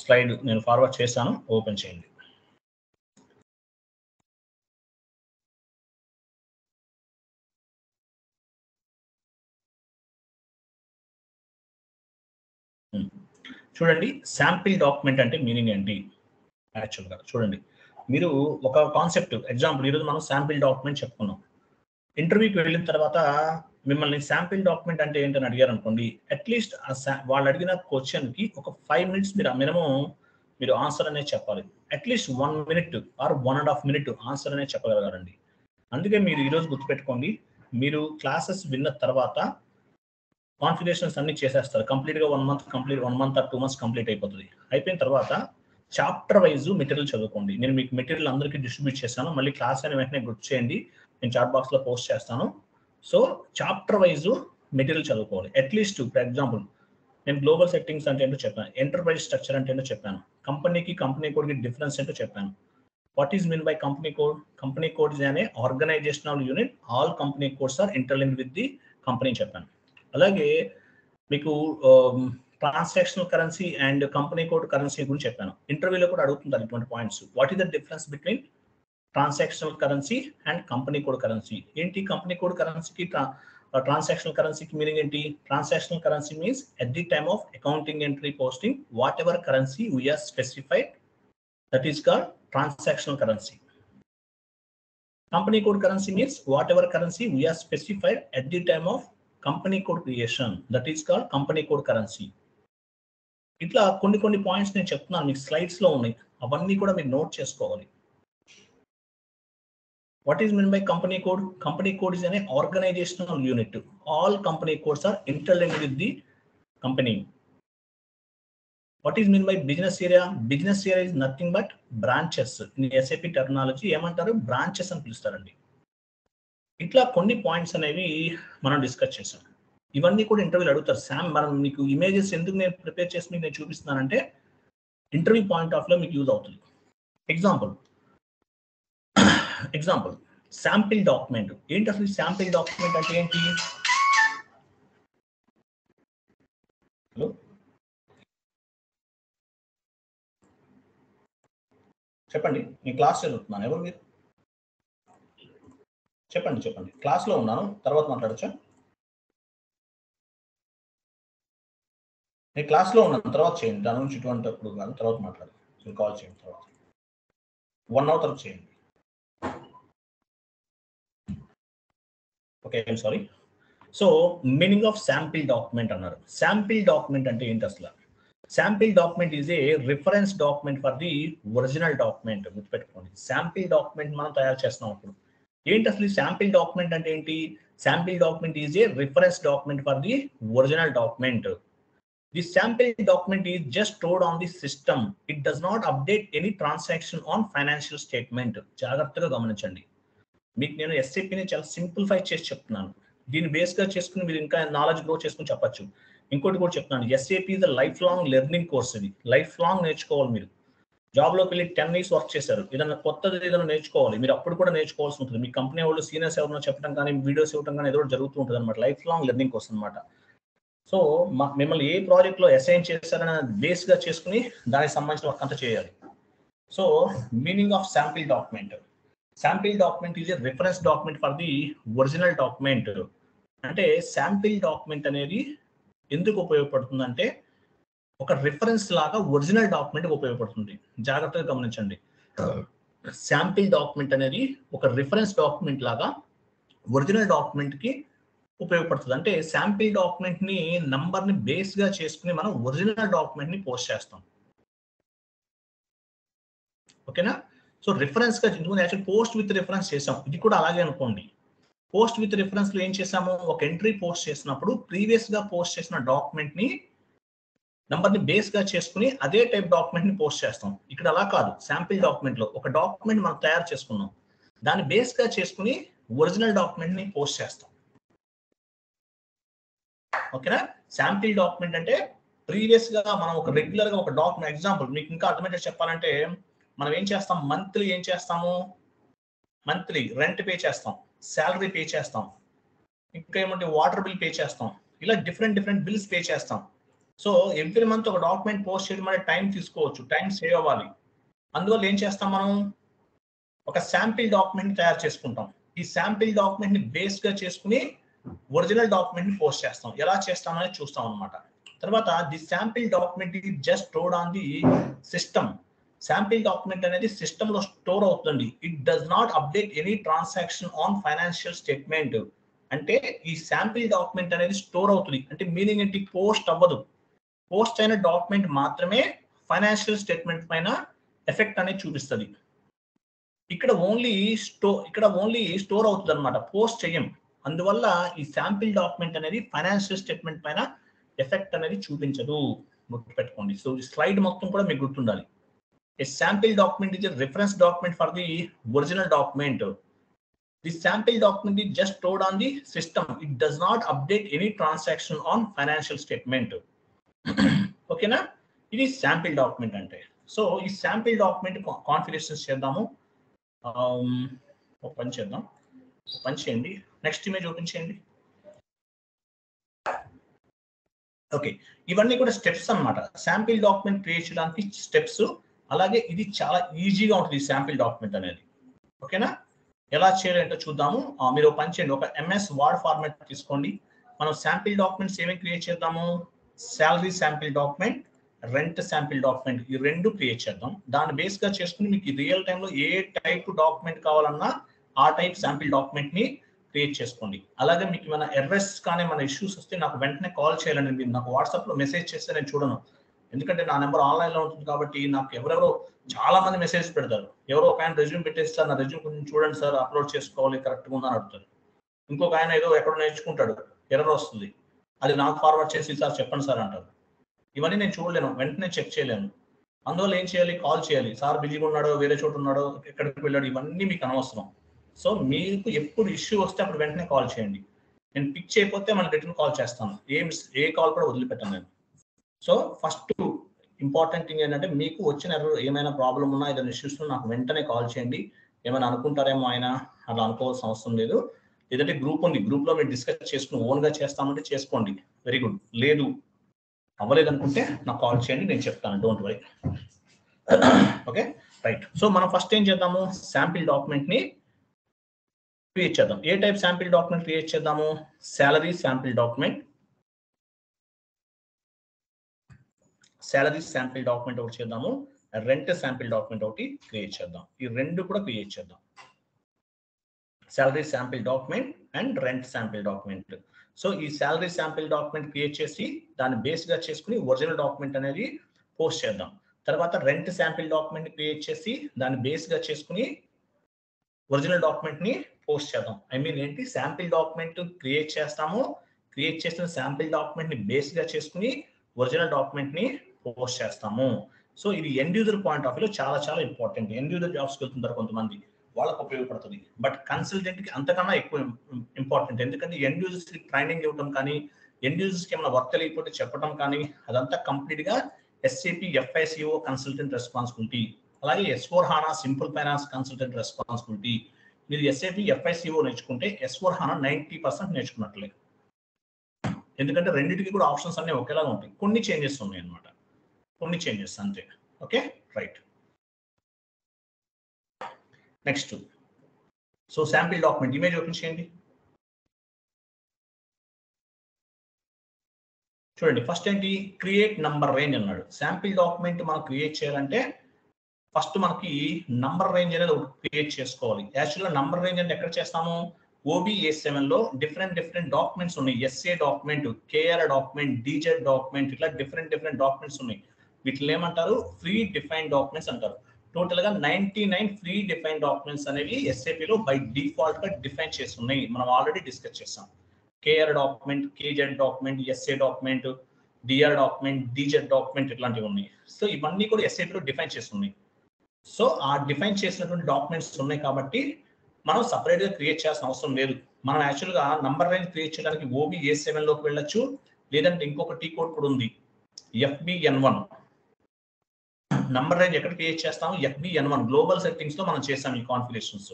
స్లైడ్ నేను ఫార్వర్డ్ చేస్తాను, ఓపెన్ చేయండి. చూడండి, శాంపిల్ డాక్యుమెంట్ అంటే మీనింగ్ ఏంటి యాక్చువల్గా చూడండి. మీరు ఒక కాన్సెప్ట్ ఎగ్జాంపుల్, ఈరోజు మనం శాంపిల్ డాక్యుమెంట్ చెప్పుకున్నాం. ఇంటర్వ్యూకి వెళ్ళిన తర్వాత మిమ్మల్ని శాంపిల్ డాక్యుమెంట్ అంటే ఏంటని అడిగారు అనుకోండి, అట్లీస్ట్ వాళ్ళు అడిగిన క్వశ్చన్కి ఒక 5 minutes మీరు మినిమం మీరు ఆన్సర్ అనేది చెప్పాలి. At least 1 minute or 1.5 minute answer అనేది చెప్పగలగాలండి. అందుకే మీరు ఈరోజు గుర్తుపెట్టుకోండి, మీరు క్లాసెస్ విన్న తర్వాత కాన్ఫిగరేషన్స్ అన్ని చేసేస్తారు, కంప్లీట్గా 1 month ఆర్ 2 months కంప్లీట్ అయిపోతుంది. అయిపోయిన తర్వాత చాప్టర్ వైజ్ మెటీరియల్ చదువుకోండి. నేను మీకు మెటీరియల్ అందరికీ డిస్ట్రిబ్యూట్ చేస్తాను. మళ్ళీ క్లాస్ అయిన వెంటనే గుర్తు చేయండి, నేను చాట్ బాక్స్లో పోస్ట్ చేస్తాను. సో చాప్టర్ వైజ్ మెటీరియల్ చదువుకోవాలి. అట్లీస్ట్ ఫర్ ఎగ్జాంపుల్ నేను గ్లోబల్ సెట్టింగ్స్ అంటే ఏంటో చెప్పాను, ఎంటర్ప్రైజ్ స్ట్రక్చర్ అంటే ఏంటో చెప్పాను, కంపెనీ కోడ్కి డిఫరెన్స్ ఏంటో చెప్పాను. What is mean by company code? Company code is అనే organisational unit, all company codes are interlinked with the company చెప్పాను. అలాగే మీకు transactional currency and company code currency గురించి చెప్పాను. ఇంటర్వ్యూలో కూడా అడుగుతుంటారు ఇటువంటి points. What is the difference between transactional currency and company code currency? ఏంటి కంపెనీ కోడ్ కరెన్సీకి ట్రాన్సాక్షనల్ కరెన్సీకి మీనింగ్ ఏంటి? Transactional currency means at the time of accounting entry posting what ever currency we are specified, that is called transactional currency. Company code currency means whatever currency we are specified at the time of company code creation, that is called company code currency. ఇట్లా కొన్ని పాయింట్స్ నేను చెప్తున్నాను, మీకు స్లైడ్స్ లో ఉన్నాయి, అవన్నీ కూడా మీరు నోట్ చేసుకోవాలి. What is mean by company code? Company code is అనే organisational unit, all company codes are interlinked with the company. What is mean by business area? Business area is nothing but branches. In SAP terminology ఏమంటారు? బ్రాంచెస్ అని పిలుస్తారండి. ఇట్లా కొన్ని పాయింట్స్ అనేవి మనం డిస్కస్ చేసాం. ఇవన్నీ కూడా ఇంటర్వ్యూలు అడుగుతారు. శామ్, మనం మీకు ఇమేజెస్ ఎందుకు నేను ప్రిపేర్ చేసి మీకు నేను చూపిస్తున్నానంటే ఇంటర్వ్యూ పాయింట్ ఆఫ్ లో మీకు యూజ్ అవుతుంది. Example sample document. ఏంటి అసలు శాంపిల్ డాక్యుమెంట్ అంటే ఏంటి? హలో, చెప్పండి. నేను క్లాస్ చదువుతున్నాను. ఎవరు మీరు? చెప్పండి. క్లాస్లో ఉన్నాను, తర్వాత మాట్లాడచ్చా? నేను క్లాస్లో ఉన్నాను, తర్వాత చేయండి. దాని నుంచి ఇటువంటి అప్పుడు కాదు, తర్వాత మాట్లాడు. మీరు కాల్ చేయండి, తర్వాత 1 hour తర్వాత చేయండి. Okay, I'm sorry. So meaning of sample document అన్నారు. శాంపిల్ డాక్యుమెంట్ అంటే ఏంటి అసలు? Sample document is a reference document for the original document. గుర్తుపెట్టుకోండి, శాంపిల్ డాక్యుమెంట్ మనం తయారు చేస్తున్నాం. అప్పుడు ఏంటి అసలు శాంపిల్ డాక్యుమెంట్ అంటే ఏంటి? Sample document is a reference document for the original document. The sample document is just stored on the system. It does not update any transaction on financial statement. జాగ్రత్తగా గమనించండి. మీకు నేను ఎస్ఏపిని చాలా సింప్లిఫై చేసి చెప్తున్నాను. దీన్ని బేస్గా చేసుకుని మీరు ఇంకా నాలెడ్జ్ గ్రో చేసుకుని చెప్పచ్చు. ఇంకోటి కూడా చెప్తున్నాను, SAP is the life long learning course. ఇది లైఫ్ లాంగ్ నేర్చుకోవాలి. మీరు జాబ్లోకి వెళ్ళి 10 years వర్క్ చేశారు, ఏదైనా కొత్తది ఏదైనా నేర్చుకోవాలి, మీరు అప్పుడు కూడా నేర్చుకోవాల్సి ఉంటుంది. మీ కంపెనీ వాళ్ళు సీనియర్స్ ఎవరైనా చెప్పడం కానీ, వీడియోస్ ఇవ్వడం కానీ ఏదో జరుగుతూ ఉంటుంది అనమాట. లైఫ్ లాంగ్ లెర్నింగ్ కోర్స్ అనమాట. సో మిమ్మల్ని ఏ ప్రాజెక్ట్లో అసైన్ చేశారని బేస్గా చేసుకుని దానికి సంబంధించిన వర్క్ అంతా చేయాలి. So meaning of sample document. Sample document is a reference document for the original document. అంటే శాంపిల్ డాక్యుమెంట్ అనేది ఎందుకు ఉపయోగపడుతుంది అంటే ఒక రిఫరెన్స్ లాగా ఒరిజినల్ డాక్యుమెంట్ ఉపయోగపడుతుంది. జాగ్రత్తగా గమనించండి. శాంపిల్ డాక్యుమెంట్ అనేది ఒక రిఫరెన్స్ డాక్యుమెంట్ లాగా ఒరిజినల్ డాక్యుమెంట్ కి ఉపయోగపడుతుంది. అంటే శాంపిల్ డాక్యుమెంట్ ని నంబర్ ని బేస్ గా చేసుకుని మనం ఒరిజినల్ డాక్యుమెంట్ ని పోస్ట్ చేస్తాం. ఓకేనా? సో రిఫరెన్స్ గా యాక్చువల్ పోస్ట్ విత్ రిఫరెన్స్ చేసాం. ఇది కూడా అలాగే అనుకోండి. పోస్ట్ విత్ రిఫరెన్స్ లో ఏం చేసాము? ఒక ఎంట్రీ పోస్ట్ చేసినప్పుడు ప్రీవియస్ గా పోస్ట్ చేసిన డాక్యుమెంట్ ని నంబర్ ని బేస్ గా చేసుకుని అదే టైప్ డాక్యుమెంట్ ని పోస్ట్ చేస్తాం. ఇక్కడ అలా కాదు. శాంపిల్ డాక్యుమెంట్ లో ఒక డాక్యుమెంట్ మనం తయారు చేసుకున్నాం, దాన్ని బేస్ గా చేసుకుని ఒరిజినల్ డాక్యుమెంట్ ని పోస్ట్ చేస్తాం. ఓకేనా? శాంపిల్ డాక్యుమెంట్ అంటే ప్రీవియస్ గా మనం ఒక రెగ్యులర్ గా ఒక డాక్యుమెంట్, ఎగ్జాంపుల్ మీకు ఇంకా అర్థమయ్యేది చెప్పాలంటే మనం ఏం చేస్తాం? మంత్లీ ఏం చేస్తాము? మంత్లీ రెంట్ పే చేస్తాం, శాలరీ పే చేస్తాం, ఇంకా ఏమంటే వాటర్ బిల్ పే చేస్తాం. ఇలా డిఫరెంట్ బిల్స్ పే చేస్తాం. సో ఎవ్రీ మంత్ ఒక డాక్యుమెంట్ పోస్ట్ చేయడం అంటే టైం తీసుకోవచ్చు, టైం సేవ్ అవ్వాలి. అందువల్ల ఏం చేస్తాం? మనం ఒక శాంపిల్ డాక్యుమెంట్ తయారు చేసుకుంటాం. ఈ శాంపిల్ డాక్యుమెంట్ ని బేస్ గా చేసుకుని ఒరిజినల్ డాక్యుమెంట్ ని పోస్ట్ చేస్తాం. ఎలా చేస్తాం అనేది చూస్తాం అనమాట. తర్వాత the sample document is just stored on the system. Sample document అనేది సిస్టమ్ లో స్టోర్ అవుతుంది. It does not update any transaction on financial statement. అంటే ఈ శాంపిల్ డాక్యుమెంట్ అనేది స్టోర్ అవుతుంది అంటే మీనింగ్ ఏంటి? పోస్ట్ అవ్వదు. పోస్ట్ అయిన డాక్యుమెంట్ మాత్రమే ఫైనాన్షియల్ స్టేట్మెంట్ పైన ఎఫెక్ట్ అనేది చూపిస్తుంది. ఇక్కడ ఓన్లీ స్టోర్ అవుతుంది అనమాట, పోస్ట్ చేయం. అందువల్ల ఈ శాంపిల్ డాక్యుమెంట్ అనేది ఫైనాన్షియల్ స్టేట్మెంట్ పైన ఎఫెక్ట్ అనేది చూపించదు. గుర్తుపెట్టుకోండి. సో ఈ స్లైడ్ మొత్తం కూడా మీకు గుర్తుండాలి. A sample document is a reference document for the original document. The sample document is just stored on the system. It does not update any transaction on financial statement. Okay na? It is sample document ante. So ఈ sample document configurations చేద్దాము. ఓపెన్ చేద్దాం. ఓపెన్ చేయండి. నెక్స్ట్ ఇమేజ్ ఓపెన్ చేయండి. ఓకే, ఇవన్నీ కూడా స్టెప్స్ అన్నమాట. శాంపిల్ డాక్యుమెంట్ క్రియేట్ చేయడానికి స్టెప్స్. అలాగే ఇది చాలా ఈజీగా ఉంటుంది శాంపిల్ డాక్యుమెంట్ అనేది. ఓకేనా? ఎలా చేయాలంటే చూద్దాము. మీరు పని చేయండి, ఒక ఎంఎస్ వర్డ్ ఫార్మాట్ తీసుకోండి. మనం శాంపిల్ డాక్యుమెంట్స్ ఏమేమి క్రియేట్ చేద్దాము? Salary sample document, rent sample document, ఈ రెండు క్రియేట్ చేద్దాం. దాన్ని బేస్ గా చేసుకుని మీకు రియల్ టైంలో ఏ టైప్ డాక్యుమెంట్ కావాలన్నా ఆ టైప్ శాంపిల్ డాక్యుమెంట్ ని క్రియేట్ చేసుకోండి. అలాగే మీకు ఏమైనా ఎర్రర్స్ కానీ మన ఇష్యూస్ వస్తే నాకు వెంటనే కాల్ చేయాలండి. మీరు నాకు వాట్సాప్ లో మెసేజ్ చేస్తే నేను చూడను, ఎందుకంటే నా నెంబర్ ఆన్లైన్ లో ఉంటుంది కాబట్టి. నాకు ఎవరెవరో చాలా మంది మెసేజ్ పెడతారు. ఎవరో ఒక ఆయన రెజ్యూమ్ పెట్టేస్తారు, నా రెజ్యూమ్ కొంచెం చూడండి సార్, అప్లోడ్ చేసుకోవాలి, కరెక్ట్గా ఉందని అడుగుతారు. ఇంకొక ఆయన ఏదో ఎక్కడో నేర్చుకుంటాడు, ఎర్రర్ వస్తుంది, అది నాకు ఫార్వర్డ్ చేసి సార్ చెప్పండి సార్ అంటారు. ఇవన్నీ నేను చూడలేను, వెంటనే చెక్ చేయలేను. అందువల్ల ఏం చేయాలి? కాల్ చేయాలి. సార్ బిజీగా ఉన్నాడో, వేరే చోట ఉన్నాడో, ఎక్కడికి వెళ్ళాడు, ఇవన్నీ మీకు అనవసరం. సో మీకు ఎప్పుడు ఇష్యూ వస్తే అప్పుడు వెంటనే కాల్ చేయండి. నేను పిక్ చేయకపోతే మళ్ళీ రిటర్న్ కాల్ చేస్తాను. ఏ కాల్ కూడా వదిలిపెట్టాను నేను. సో ఫస్ట్ ఇంపార్టెంట్ థింగ్ ఏంటంటే, మీకు వచ్చిన ఎర్రర్ ఏమైనా ప్రాబ్లం ఉన్నా, ఏదైనా ఇష్యూస్ నాకు వెంటనే కాల్ చేయండి. ఏమైనా అనుకుంటారేమో ఆయన, అలా అనుకోవాల్సిన అవసరం లేదు. లేదంటే గ్రూప్ ఉంది, గ్రూప్ లో మీరు డిస్కస్ చేసుకుని ఓన్ గా చేస్తామంటే చేసుకోండి, వెరీ గుడ్. లేదు అవ్వలేదు అనుకుంటే నాకు కాల్ చేయండి, నేను చెప్తాను, don't worry. Okay right. So మనం ఫస్ట్ ఏం చేద్దాము? శాంపిల్ డాక్యుమెంట్ ని క్రియేట్ చేద్దాం. ఏ టైప్ శాంపిల్ డాక్యుమెంట్ క్రియేట్ చేద్దాము? Salary sample document, salary sample document ఒకటి చేద్దాము. రెంట్ శాంపిల్ డాక్యుమెంట్ ఒకటి క్రియేట్ చేద్దాం. ఈ రెండు కూడా క్రియేట్ చేద్దాం, salary sample document and rent sample document. So ఈ శాలరీ శాంపిల్ డాక్యుమెంట్ క్రియేట్ చేసి దాన్ని బేస్ గా చేసుకుని ఒరిజినల్ డాక్యుమెంట్ అనేది పోస్ట్ చేద్దాం. తర్వాత రెంట్ శాంపిల్ డాక్యుమెంట్ క్రియేట్ చేసి దాన్ని బేస్ గా చేసుకుని ఒరిజినల్ డాక్యుమెంట్ ని పోస్ట్ చేద్దాం. ఐ మీన్ ఏంటి? శాంపిల్ డాక్యుమెంట్ క్రియేట్ చేస్తాము, క్రియేట్ చేసిన శాంపిల్ డాక్యుమెంట్ ని బేస్ గా చేసుకుని ఒరిజినల్ డాక్యుమెంట్ ని పోస్ట్ చేస్తాము. సో ఇది end user point of view చాలా చాలా ఇంపార్టెంట్. ఎండ్ యూజర్ జాబ్స్కి వెళ్తుంటారు కొంతమంది, వాళ్ళకు ఉపయోగపడుతుంది. బట్ కన్సల్టెంట్ కి అంతకన్నా ఎక్కువ ఇంపార్టెంట్. ఎందుకంటే ఎండ్ యూజర్స్ కి ట్రైనింగ్ ఇవ్వడం కానీ, ఎండ్ యూజర్స్ కి ఏమైనా వర్క్ తెలియకపోతే చెప్పడం కానీ, అదంతా కంప్లీట్ గా SAP FICO కన్సల్టెంట్ రెస్పాన్సిబిలిటీ. అలాగే S4HANA simple finance consultant responsibility. మీరు SAP FICO నేర్చుకుంటే S4HANA 90% నేర్చుకున్నట్లే. ఎందుకంటే రెండింటికి కూడా ఆప్షన్స్ అన్ని ఒకేలాగా ఉంటాయి, కొన్ని చేంజెస్ ఉన్నాయి అన్నమాట, కొన్ని చేంజెస్ అంతే. Okay right. Next, so sample document image open చేయండి. చూడండి, ఫస్ట్ ఏంటి? క్రియేట్ నంబర్ రేంజ్ అన్నాడు. శాంపిల్ డాక్యుమెంట్ మనం క్రియేట్ చేయాలంటే ఫస్ట్ మనకి నంబర్ రేంజ్ అనేది క్రియేట్ చేసుకోవాలి. యాక్చువల్గా నంబర్ రేంజ్ అంటే ఎక్కడ చేస్తాము? OBA7 లో డిఫరెంట్ డాక్యుమెంట్స్ ఉన్నాయి. SA document, KR document, DZ document, ఇట్లా డిఫరెంట్ డాక్యుమెంట్స్ ఉన్నాయి. వీటిని ఏమంటారు? ఫ్రీ డిఫైన్ డాక్యుమెంట్స్ అంటారు. టోటల్ గా 99 ఫ్రీ డిఫైన్ డాక్యుమెంట్స్ అనేవి SAP లో బై డిఫాల్ట్ గా డిఫైన్ చేసి ఉన్నాయి. మనం ఆల్రెడీ డిస్కస్ చేసాం. KR document, KZ document, SA document, DR document, DZ document, ఇట్లాంటివి ఉన్నాయి. సో ఇవన్నీ కూడా SAP లో డిఫైన్ చేసి ఉన్నాయి. సో ఆ డిఫైన్ చేసినటువంటి డాక్యుమెంట్స్ ఉన్నాయి కాబట్టి మనం సపరేట్ గా క్రియేట్ చేయాల్సిన అవసరం లేదు. మనం యాక్చువల్గా నంబర్ రేంజ్ క్రియేట్ చేయడానికి OBA7 లోకి వెళ్ళొచ్చు, లేదంటే ఇంకొక టీ కోడ్ కూడా ఉంది, FBN1. నంబర్ రేంజ్ ఎక్కడ క్రియేట్ చేస్తాము? FBN1 గ్లోబల్ సెట్టింగ్స్ లో మనం చేసాం ఈ కాన్ఫిగరేషన్స్.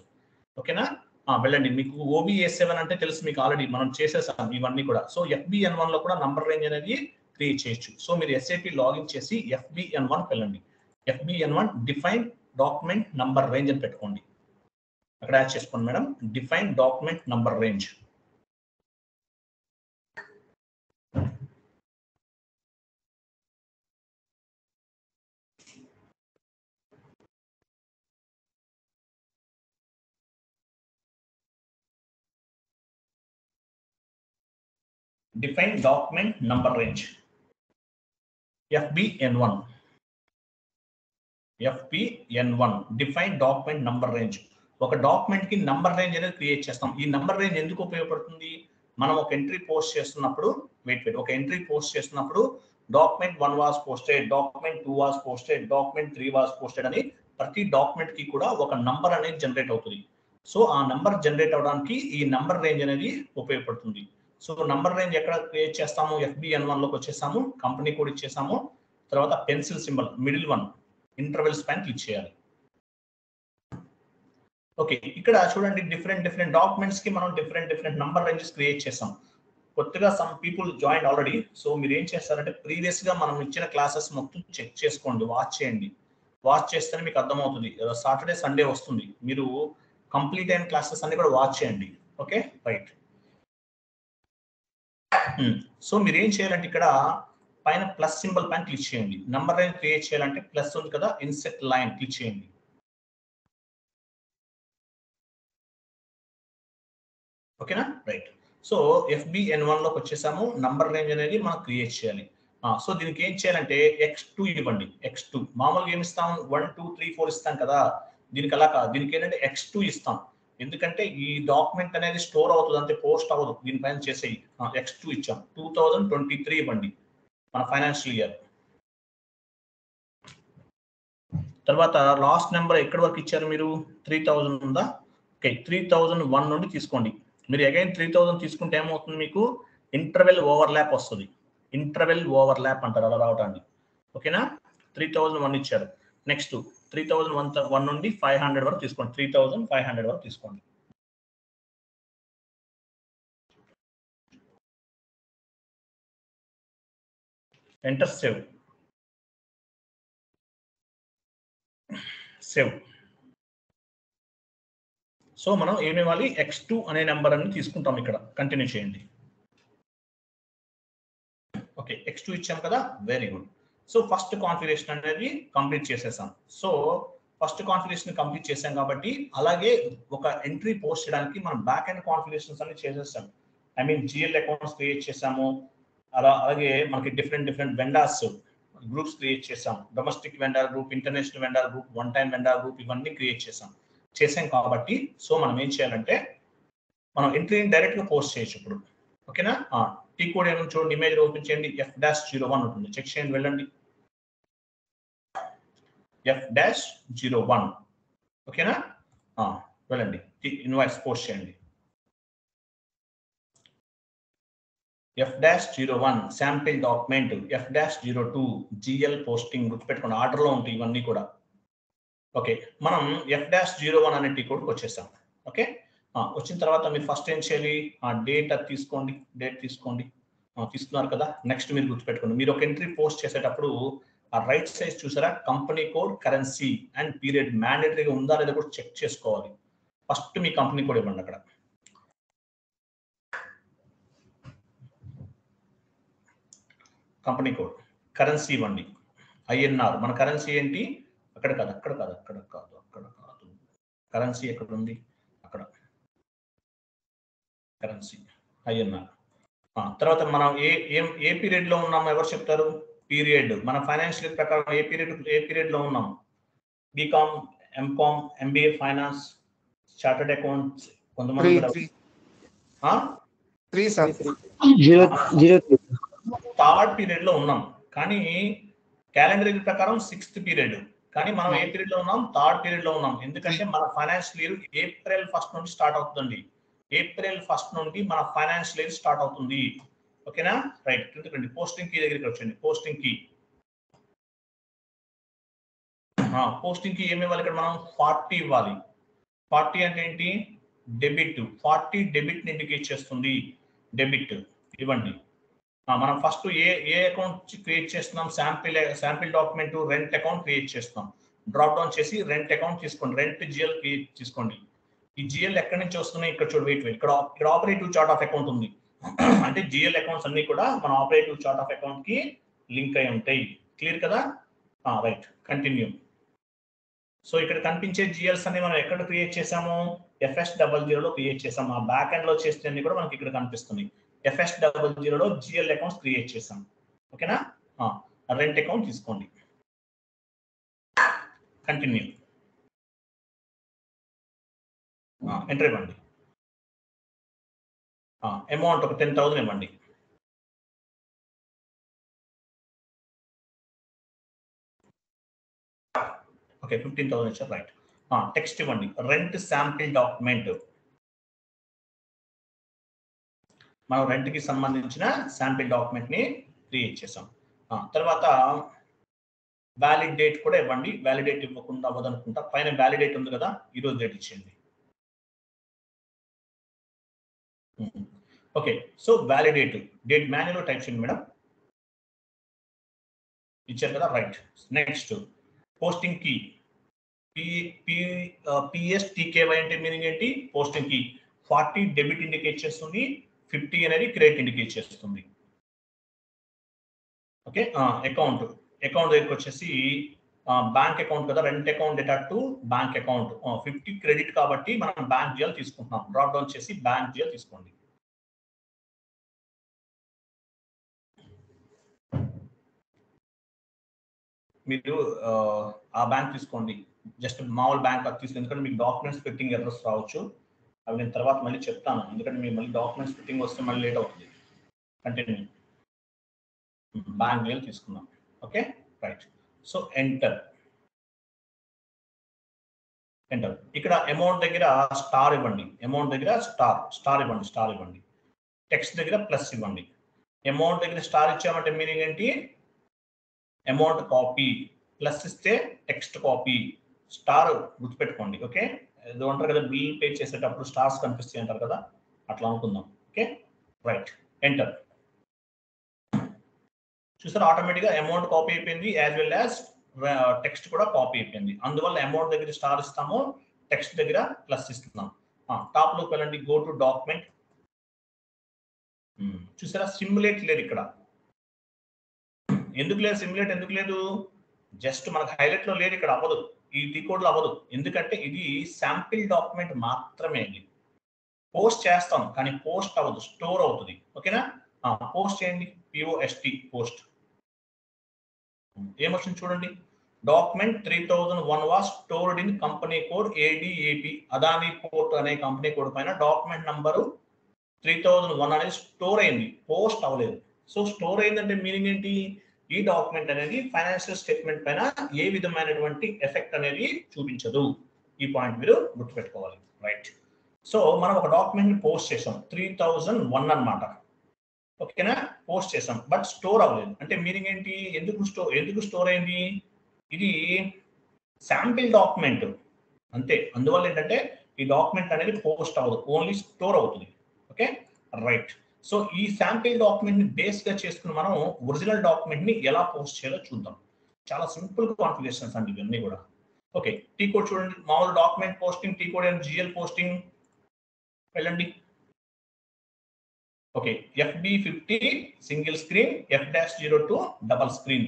ఓకేనా? వెళ్ళండి. మీకు OBA7 అంటే తెలుసు, మీకు ఆల్రెడీ మనం చేసేసాం ఇవన్నీ కూడా. సో FBN1 లో కూడా నంబర్ రేంజ్ అనేది క్రియేట్ చేయొచ్చు. సో మీరు SAP లాగిన్ చేసి FBN1 వెళ్ళండి. FBN1 define document number range అని పెట్టుకోండి. అక్కడ యాడ్ చేసుకోండి madam, define document number range. Define document number range FBN1. Define document number range. ఒక డాక్యుమెంట్ కి నంబర్ రేంజ్ అనేది క్రియేట్ చేస్తాం. ఈ నంబర్ రేంజ్ ఎందుకు ఉపయోగపడుతుంది? మనం ఒక ఎంట్రీ పోస్ట్ చేస్తున్నప్పుడు, ఒక ఎంట్రీ పోస్ట్ చేస్తున్నప్పుడు document 1 was posted, document 2 was posted, document 3 was posted అని ప్రతి డాక్యుమెంట్ కి కూడా ఒక నంబర్ అనేది జనరేట్ అవుతుంది. సో ఆ నంబర్ జనరేట్ అవడానికి ఈ నంబర్ రేంజ్ అనేది ఉపయోగపడుతుంది. సో నంబర్ రేంజ్ ఎక్కడ క్రియేట్ చేస్తాము? FBN1 లోకి వచ్చేసాము, కంపెనీ కోడ్ ఇచ్చేసాము, తర్వాత pencil symbol middle one intervals పైన క్లిక్ చేయాలి. ఓకే, ఇక్కడ చూడండి డిఫరెంట్ డాక్యుమెంట్స్ కి మనం డిఫరెంట్ నంబర్ రేంజెస్ క్రియేట్ చేసాం. కొత్తగా some people join already. So మీరు ఏం చేస్తారంటే ప్రీవియస్ గా మనం ఇచ్చిన క్లాసెస్ మొత్తం చెక్ చేసుకోండి, వాచ్ చేయండి. వాచ్ చేస్తేనే మీకు అర్థమవుతుంది. సాటర్డే సండే వస్తుంది, మీరు కంప్లీట్ అయిన క్లాసెస్ అన్ని కూడా వాచ్ చేయండి. Okay right. సో మీరు ఏం చేయాలంటే ఇక్కడ పైన ప్లస్ సింబల్ పైన క్లిక్ చేయండి. నంబర్ రేంజ్ క్రియేట్ చేయాలంటే ప్లస్ ఉంది కదా, ఇన్సెట్ లైన్ క్లిక్ చేయండి. ఓకేనా రైట్. సో FBN1 లోకి వచ్చేసాము, నంబర్ రేంజ్ అనేది మనం క్రియేట్ చేయాలి. సో దీనికి ఏం చేయాలంటే X2 ఇవ్వండి. X2 మామూలుగా ఏమి ఇస్తాం? 1 2 3 4 ఇస్తాం కదా, దీనికి అలా కాదు. దీనికి ఏంటంటే X2 ఇస్తాం, ఎందుకంటే ఈ డాక్యుమెంట్ అనేది స్టోర్ అవుతుంది, అంతే పోస్ట్ అవ్వదు. దీనిపైన చేసేయి. X2 ఇచ్చాం. 2023 ఇవ్వండి, మన ఫైనాన్షియల్ ఇయర్. తర్వాత లాస్ట్ నెంబర్ ఎక్కడి వరకు ఇచ్చారు మీరు? 3000 ఉందా? ఓకే, 3001 నుండి తీసుకోండి. మీరు అగైన్ 3000 తీసుకుంటే ఏమవుతుంది? మీకు ఇంటర్వెల్ ఓవర్లాప్ వస్తుంది. ఇంటర్వెల్ ఓవర్లాప్ అంటారు అలా రావటాన్ని. ఓకేనా, 3001 ఇచ్చారు. నెక్స్ట్ 3001 నుండి 500 వరకు తీసుకోండి. 3500 వరకు తీసుకోండి. Enter save. సో మనం ఏమి ఇవ్వాలి? X2 అనే నెంబర్ అని తీసుకుంటాం. ఇక్కడ కంటిన్యూ చేయండి. ఓకే, X2 ఇచ్చాం కదా, very good. So first configuration అనేది కంప్లీట్ చేసేసాం. సో ఫస్ట్ కాన్ఫిగరేషన్ కంప్లీట్ చేసాం కాబట్టి అలాగే ఒక ఎంట్రీ పోస్ట్ చేయడానికి మనం బ్యాక్ ఎండ్ కాన్ఫిగరేషన్స్ అన్ని చేసేసాం. I mean GL accounts create చేసాము. అలాగే మనకి డిఫరెంట్ వెండర్స్ గ్రూప్స్ క్రియేట్ చేసాం. Domestic vendor group, international vendor group, one time vendor group, ఇవన్నీ క్రియేట్ చేసాం కాబట్టి సో మనం ఏం చేయాలంటే మనం ఎంట్రీని డైరెక్ట్ గా పోస్ట్ చేయొచ్చు ఇప్పుడు. ఓకేనా, టీ కోడ్ ఏమో చూడండి, ఇమేజ్ ఓపెన్ చేయండి. F-01 ఉంటుంది, చెక్ చేయండి, వెళ్ళండి. F-01 ఓకేనా, వెళ్ళండి, ఇన్వాయిస్ పోస్ట్ చేయండి. F-01 sample document, F-02 GL posting. గుర్తుపెట్టుకోండి, ఆర్డర్లో ఉంటాయి ఇవన్నీ కూడా. ఓకే, మనం F-01 అనే టీ కోడ్కి వచ్చేసాం. ఓకే, వచ్చిన తర్వాత మీరు ఫస్ట్ ఏం చేయాలి? డేట్ తీసుకోండి, తీసుకున్నారు కదా. నెక్స్ట్ మీరు గుర్తుపెట్టుకోండి, మీరు ఒక ఎంట్రీ పోస్ట్ చేసేటప్పుడు ఆ రైట్ సైజ్ చూసారా, company code, currency and period మ్యాండేటరీగా ఉందా లేదా కూడా చెక్ చేసుకోవాలి. ఫస్ట్ మీ కంపెనీ కోడ్ ఇవ్వండి. అక్కడ కంపెనీ కోడ్, కరెన్సీ ఇవ్వండి. INR మన కరెన్సీ ఏంటి? అక్కడ కాదు. కరెన్సీ ఎక్కడ ఉంది? అక్కడ కరెన్సీ INR. తర్వాత మనం ఏ పీరియడ్ లో ఉన్నాము? ఎవరు చెప్తారు? పీరియడ్ మన ఫైనాన్షియల్ ప్రకారం ఏ పీరియడ్ లో ఉన్నాం? BCom, MCom, MBA finance, chartered accounts, కొంతమంది థర్డ్ పీరియడ్ లో ఉన్నాం. కానీ క్యాలెండర్ ఇయర్ ప్రకారం 6th పీరియడ్. కానీ మనం ఏ పీరియడ్ లో ఉన్నాం? థర్డ్ పీరియడ్ లో ఉన్నాం. ఎందుకంటే మన ఫైనాన్షియల్ ఇయర్ April 1st నుండి స్టార్ట్ అవుతుందండి. April 1st నుండి మన ఫైనాన్షియల్ ఇయర్ స్టార్ట్ అవుతుంది. ఓకేనా రైట్. ఎందుకండి పోస్టింగ్ కీ దగ్గరికి వచ్చండి. పోస్టింగ్ కీ ఏమి ఇవ్వాలి? ఇక్కడ మనం 40 ఇవ్వాలి. 40 అంటే ఏంటి? డెబిట్. 40 డెబిట్ ని ఇండికేట్ చేస్తుంది. డెబిట్ ఇవ్వండి. మనం ఫస్ట్ ఏ అకౌంట్ క్రియేట్ చేస్తున్నాం? Sample document rent account create చేస్తున్నాం. డ్రాప్ డౌన్ చేసి రెంట్ అకౌంట్ తీసుకోండి. రెంట్ GL క్రియేట్ తీసుకోండి. ఈ GL ఎక్కడి నుంచి వస్తున్నాయి? ఇక్కడ చూడు, వెయిట్ ఇక్కడ ఆపరేటివ్ చార్ట్ ఆఫ్ అకౌంట్ ఉంది. అంటే GL అకౌంట్స్ అన్ని కూడా మన ఆపరేటివ్ చార్ట్ ఆఫ్ అకౌంట్ కి లింక్ అయి ఉంటాయి. క్లియర్ కదా, రైట్. కంటిన్యూ. సో ఇక్కడ కనిపించే GLs అన్ని మనం ఎక్కడ క్రియేట్ చేసాము? FS00 లో క్రియేట్ చేసాము. ఆ బ్యాక్ ఎండ్ లో చేస్తే అన్ని కూడా మనకి ఇక్కడ కనిపిస్తుంది. FS00 లో GL అకౌంట్స్ క్రియేట్ చేసాం. ఓకేనా, రెంట్ అకౌంట్ తీసుకోండి. కంటిన్యూ. ఎంటర్ ఇవ్వండి. అమౌంట్ ఒక 10,000 ఇవ్వండి. ఓకే 15,000 ఇచ్చారు రైట్. టెక్స్ట్ ఇవ్వండి రెంట్ శాంపిల్ డాక్యుమెంట్. మనం రెంట్కి సంబంధించిన శాంపిల్ డాక్యుమెంట్ ని క్రియేట్ చేసాం. తర్వాత వ్యాలిడ్ డేట్ కూడా ఇవ్వండి. వ్యాలిడేట్ ఇవ్వకుండా అవ్వదనుకుంటా. పైన వ్యాలిడేట్ ఉంది కదా, ఈరోజు డేట్ ఇచ్చేయండి. Okay so validate date manual type చేయండి మేడం. ఇచ్చారు కదా right. Next posting key PSTKY అంటే మీనింగ్ ఏంటి? పోస్టింగ్ కీ 40 డెబిట్ ఇండికేట్ చేస్తుంది, 50 అనేది క్రెడిట్ ఇండికేట్ చేస్తుంది. ఓకే అకౌంట్ దగ్గరికి వచ్చేసి బ్యాంక్ అకౌంట్ కదా, rent account data to bank account 50 credit కాబట్టి మనం బ్యాంక్ జిఎల్ తీసుకుంటున్నాం. డ్రాప్ డౌన్ చేసి బ్యాంక్ జిఎల్ తీసుకోండి. మీరు ఆ బ్యాంక్ తీసుకోండి, జస్ట్ మామూలు బ్యాంక్ తీసుకోండి. ఎందుకంటే మీకు డాక్యుమెంట్స్ ఫిట్టింగ్ ఎర్రర్స్ రావచ్చు, అవి నేను తర్వాత మళ్ళీ చెప్తాను. ఎందుకంటే మీరు మళ్ళీ డాక్యుమెంట్స్ ఫిట్టింగ్ వస్తే మళ్ళీ లేట్ అవుతుంది. కంటిన్యూ బ్యాంక్ మెయిల్ తీసుకున్నాం. Okay right. So enter. ఇక్కడ అమౌంట్ దగ్గర స్టార్ ఇవ్వండి. అమౌంట్ దగ్గర స్టార్ ఇవ్వండి. టెక్స్ట్ దగ్గర ప్లస్ ఇవ్వండి. అమౌంట్ దగ్గర స్టార్ ఇచ్చామంటే మీనింగ్ ఏంటి? అమౌంట్ కాపీ, ప్లస్ ఇస్తే టెక్స్ట్ కాపీ. స్టార్ గుర్తుపెట్టుకోండి. ఓకే ఏదో అంటారు కదా, బిల్ పే చేసేటప్పుడు స్టార్స్ కనిపిస్తాయి అంటారు కదా, అట్లా అనుకుందాం. Okay right. ఎంటర్. చూసారు ఆటోమేటిక్గా అమౌంట్ కాపీ అయిపోయింది, యాజ్ వెల్ యాజ్ టెక్స్ట్ కూడా కాపీ అయిపోయింది. అందువల్ల అమౌంట్ దగ్గర స్టార్ ఇస్తాము, టెక్స్ట్ దగ్గర ప్లస్ ఇస్తున్నాం. టాప్ లోకి వెళ్ళండి, గో టు డాక్యుమెంట్. చూసారా సిమ్యులేట్ లేదు ఇక్కడ. ఎందుకు లేదు సిమ్యులేట్? ఎందుకు లేదు? జస్ట్ మనకు హైలైట్ లో లేదు, ఇక్కడ అవ్వదు, ఈ డీకోడ్ లో అవ్వదు. ఎందుకంటే ఇది శాంపిల్ డాక్యుమెంట్ మాత్రమే. పోస్ట్ చేస్తాం కానీ పోస్ట్ అవ్వదు, స్టోర్ అవుతుంది. ఓకేనా? పోస్ట్ చేయండి, POST పోస్ట్. ఏమొచ్చింది చూడండి, document 3001 was stored in company code ADAP. Adani port అనే కంపెనీ కోడ్ పైన డాక్యుమెంట్ నంబరు 3001 అనేది స్టోర్ అయింది, పోస్ట్ అవ్వలేదు. సో స్టోర్ అయిందంటే మీనింగ్ ఏంటి? ఈ డాక్యుమెంట్ అనేది ఫైనాన్షియల్ స్టేట్మెంట్ పైన ఏ విధమైనటువంటి ఎఫెక్ట్ అనేది చూపించదు. ఈ పాయింట్ మీరు గుర్తుపెట్టుకోవాలి. రైట్. సో మనం ఒక డాక్యుమెంట్ ని పోస్ట్ చేసాం 3001 అన్నమాట. ఓకేనా? పోస్ట్ చేసాం బట్ స్టోర్ అవ్వలేదు అంటే మీనింగ్ ఏంటి? ఎందుకు స్టోర్ అయింది? ఇది శాంపిల్ డాక్యుమెంట్ అంతే. అందువల్ల ఏంటంటే ఈ డాక్యుమెంట్ అనేది పోస్ట్ అవ్వదు, ఓన్లీ స్టోర్ అవుతుంది. Okay right. సో ఈ శాంపిల్ డాక్యుమెంట్ ని బేస్ గా చేసుకుని మనం ఒరిజినల్ డాక్యుమెంట్ ని ఎలా పోస్ట్ చేయాలో చూద్దాం. చాలా సింపుల్ కాన్ఫిగరేషన్స్ అండి ఇవన్నీ కూడా. ఓకే టీ కోడ్ చూడండి, మామూలు document posting T code and GL posting వెళ్ళండి. Okay FB50 single screen, F-02 double screen.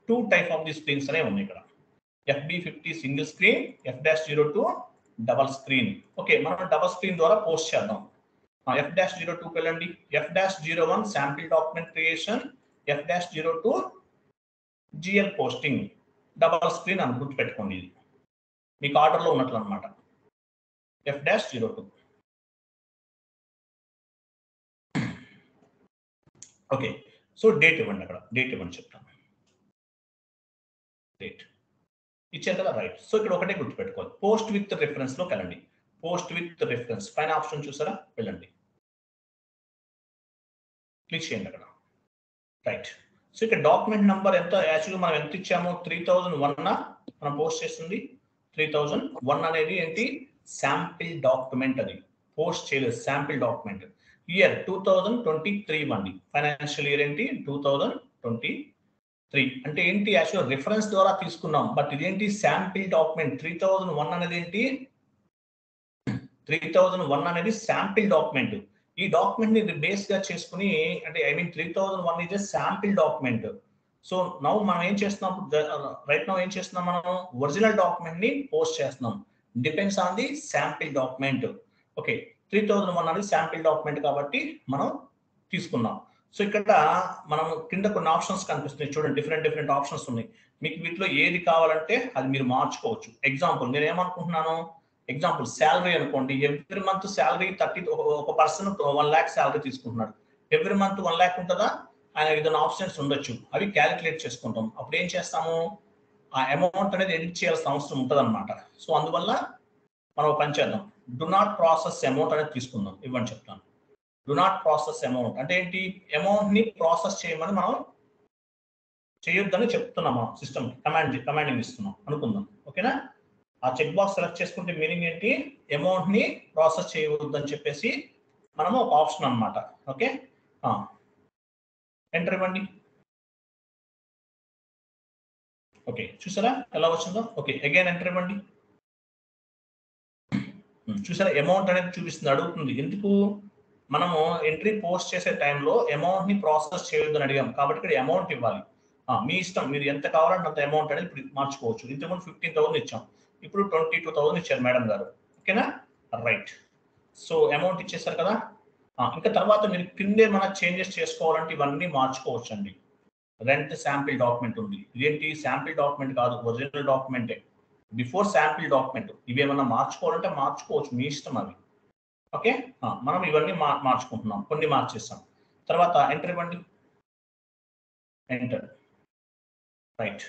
2 type of the screens అనే ఉన్నాయి ఇక్కడ. FB50 single screen, F-02 double screen. Okay మనం డబల్ స్క్రీన్ ద్వారా పోస్ట్ చేద్దాం. F-02 వెళ్ళండి, F-01 sample document creation, F-02 GL posting. Double screen అని గుర్తుపెట్టుకోండి, ఇది మీకు ఆర్డర్లో ఉన్నట్లు అనమాట. F-02. ఓకే సో డేట్ ఇవ్వండి, అక్కడ డేట్ ఇవ్వండి చెప్తాను. డేట్ ఇచ్చారు కదా రైట్. సో ఇక్కడ ఒకటే గుర్తుపెట్టుకోవాలి, పోస్ట్ విత్ రిఫరెన్స్ లోకి వెళ్ళండి. పోస్ట్ విత్ రిఫరెన్స్ పైన ఆప్షన్ చూసారా, వెళ్ళండి, క్లిక్ చేయండి అక్కడ. రైట్. సో ఇక్కడ డాక్యుమెంట్ నంబర్ ఎంత, యాక్చువల్గా మనం ఎంత ఇచ్చాము? 3001 మనం పోస్ట్ చేస్తుంది 3001 అనేది ఏంటి? Sample document. అది పోస్ట్ చేయలేదు, శాంపిల్ డాక్యుమెంట్. ఇయర్ 2023 ఇవ్వండి. ఫైనాన్షియల్ ఇయర్ ఏంటి? 2023. అంటే ఏంటి? యాక్చువల్ రిఫరెన్స్ ద్వారా తీసుకున్నాం, బట్ ఇదేంటి? Sample document. 3001 అనేది ఏంటి? 3001 అనేది శాంపిల్ డాక్యుమెంట్. ఈ డాక్యుమెంట్ ని బేస్ గా చేసుకుని, అంటే 3001 is a sample document. So now మనం ఏం చేస్తున్నాం? రైట్ నౌ ఏం చేస్తున్నాం? మనం ఒరిజినల్ డాక్యుమెంట్ ని పోస్ట్ చేస్తున్నాం. Depends on the sample document. Okay 3001 అనేది శాంపిల్ డాక్యుమెంట్ కాబట్టి మనం తీసుకున్నాం. సో ఇక్కడ మనం కింద కొన్ని ఆప్షన్స్ కనిపిస్తున్నాయి చూడండి, డిఫరెంట్ ఆప్షన్స్ ఉన్నాయి. మీకు వీటిలో ఏది కావాలంటే అది మీరు మార్చుకోవచ్చు. ఎగ్జాంపుల్ నేను ఏమనుకుంటున్నాను, ఎగ్జాంపుల్ శాలరీ అనుకోండి. ఎవ్రీ మంత్ శాలరీ 30, ఒక పర్సన్ 1 lakh శాలరీ తీసుకుంటున్నాడు. ఎవ్రీ మంత్ 1 lakh ఉంటుందా? ఆయన ఏదైనా ఆప్షన్స్ ఉండొచ్చు, అవి క్యాలిక్యులేట్ చేసుకుంటాం. అప్పుడు ఏం చేస్తాము? ఆ అమౌంట్ అనేది ఎడిట్ చేయాల్సిన అవసరం ఉంటుంది అనమాట. సో అందువల్ల మనం పని చేద్దాం. డు నాట్ ప్రాసెస్ అమౌంట్ అనేది తీసుకుందాం. ఇవ్వండి చెప్తాను. డు నాట్ ప్రాసెస్ అమౌంట్ అంటే ఏంటి? అమౌంట్ ని ప్రాసెస్ చేయమని మనం చేయొద్దని చెప్తున్నాం. మనం సిస్టమ్ కమాండింగ్ ఇస్తున్నాం అనుకుందాం. ఓకేనా? ఆ చెక్ బాక్స్ సెలెక్ట్ చేసుకుంటే మీనింగ్ ఏంటి? అమౌంట్ ని ప్రాసెస్ చేయవద్దని చెప్పేసి మనము ఒక ఆప్షన్ అనమాట. ఓకే, ఎంటర్ ఇవ్వండి. ఓకే, చూసారా ఎలా వచ్చిందో? ఓకే, అగైన్ ఎంటర్ ఇవ్వండి. చూసారా అమౌంట్ అనేది చూపిస్తుంది, అడుగుతుంది. ఎందుకు? మనము ఎంట్రీ పోస్ట్ చేసే టైంలో అమౌంట్ ని ప్రాసెస్ చేయొద్దని అడిగాం కాబట్టి ఇక్కడ అమౌంట్ ఇవ్వాలి. మీ ఇష్టం, మీరు ఎంత కావాలంటే అంత అమౌంట్ అనేది ఇప్పుడు మార్చుకోవచ్చు. ఇంతకుముందు 15,000 ఇచ్చాం, ఇప్పుడు 22,000 ఇచ్చారు మేడం గారు. ఓకేనా? రైట్. సో అమౌంట్ ఇచ్చేసారు కదా. ఇంకా తర్వాత మీరు కింద ఏమైనా చేంజెస్ చేసుకోవాలంటే ఇవన్నీ మార్చుకోవచ్చు అండి. రెంట్ శాంపిల్ డాక్యుమెంట్ ఉంది. ఇదేంటి? శాంపిల్ డాక్యుమెంట్ కాదు, ఒరిజినల్ డాక్యుమెంటే. Before sample document. ఇవి ఏమన్నా మార్చుకోవాలంటే మార్చుకోవచ్చు, మీ ఇష్టం అవి. ఓకే, మనం ఇవన్నీ మార్చుకుంటున్నాం, కొన్ని మార్చేస్తాం. తర్వాత ఎంటర్ ఇవ్వండి. ఎంటర్. రైట్.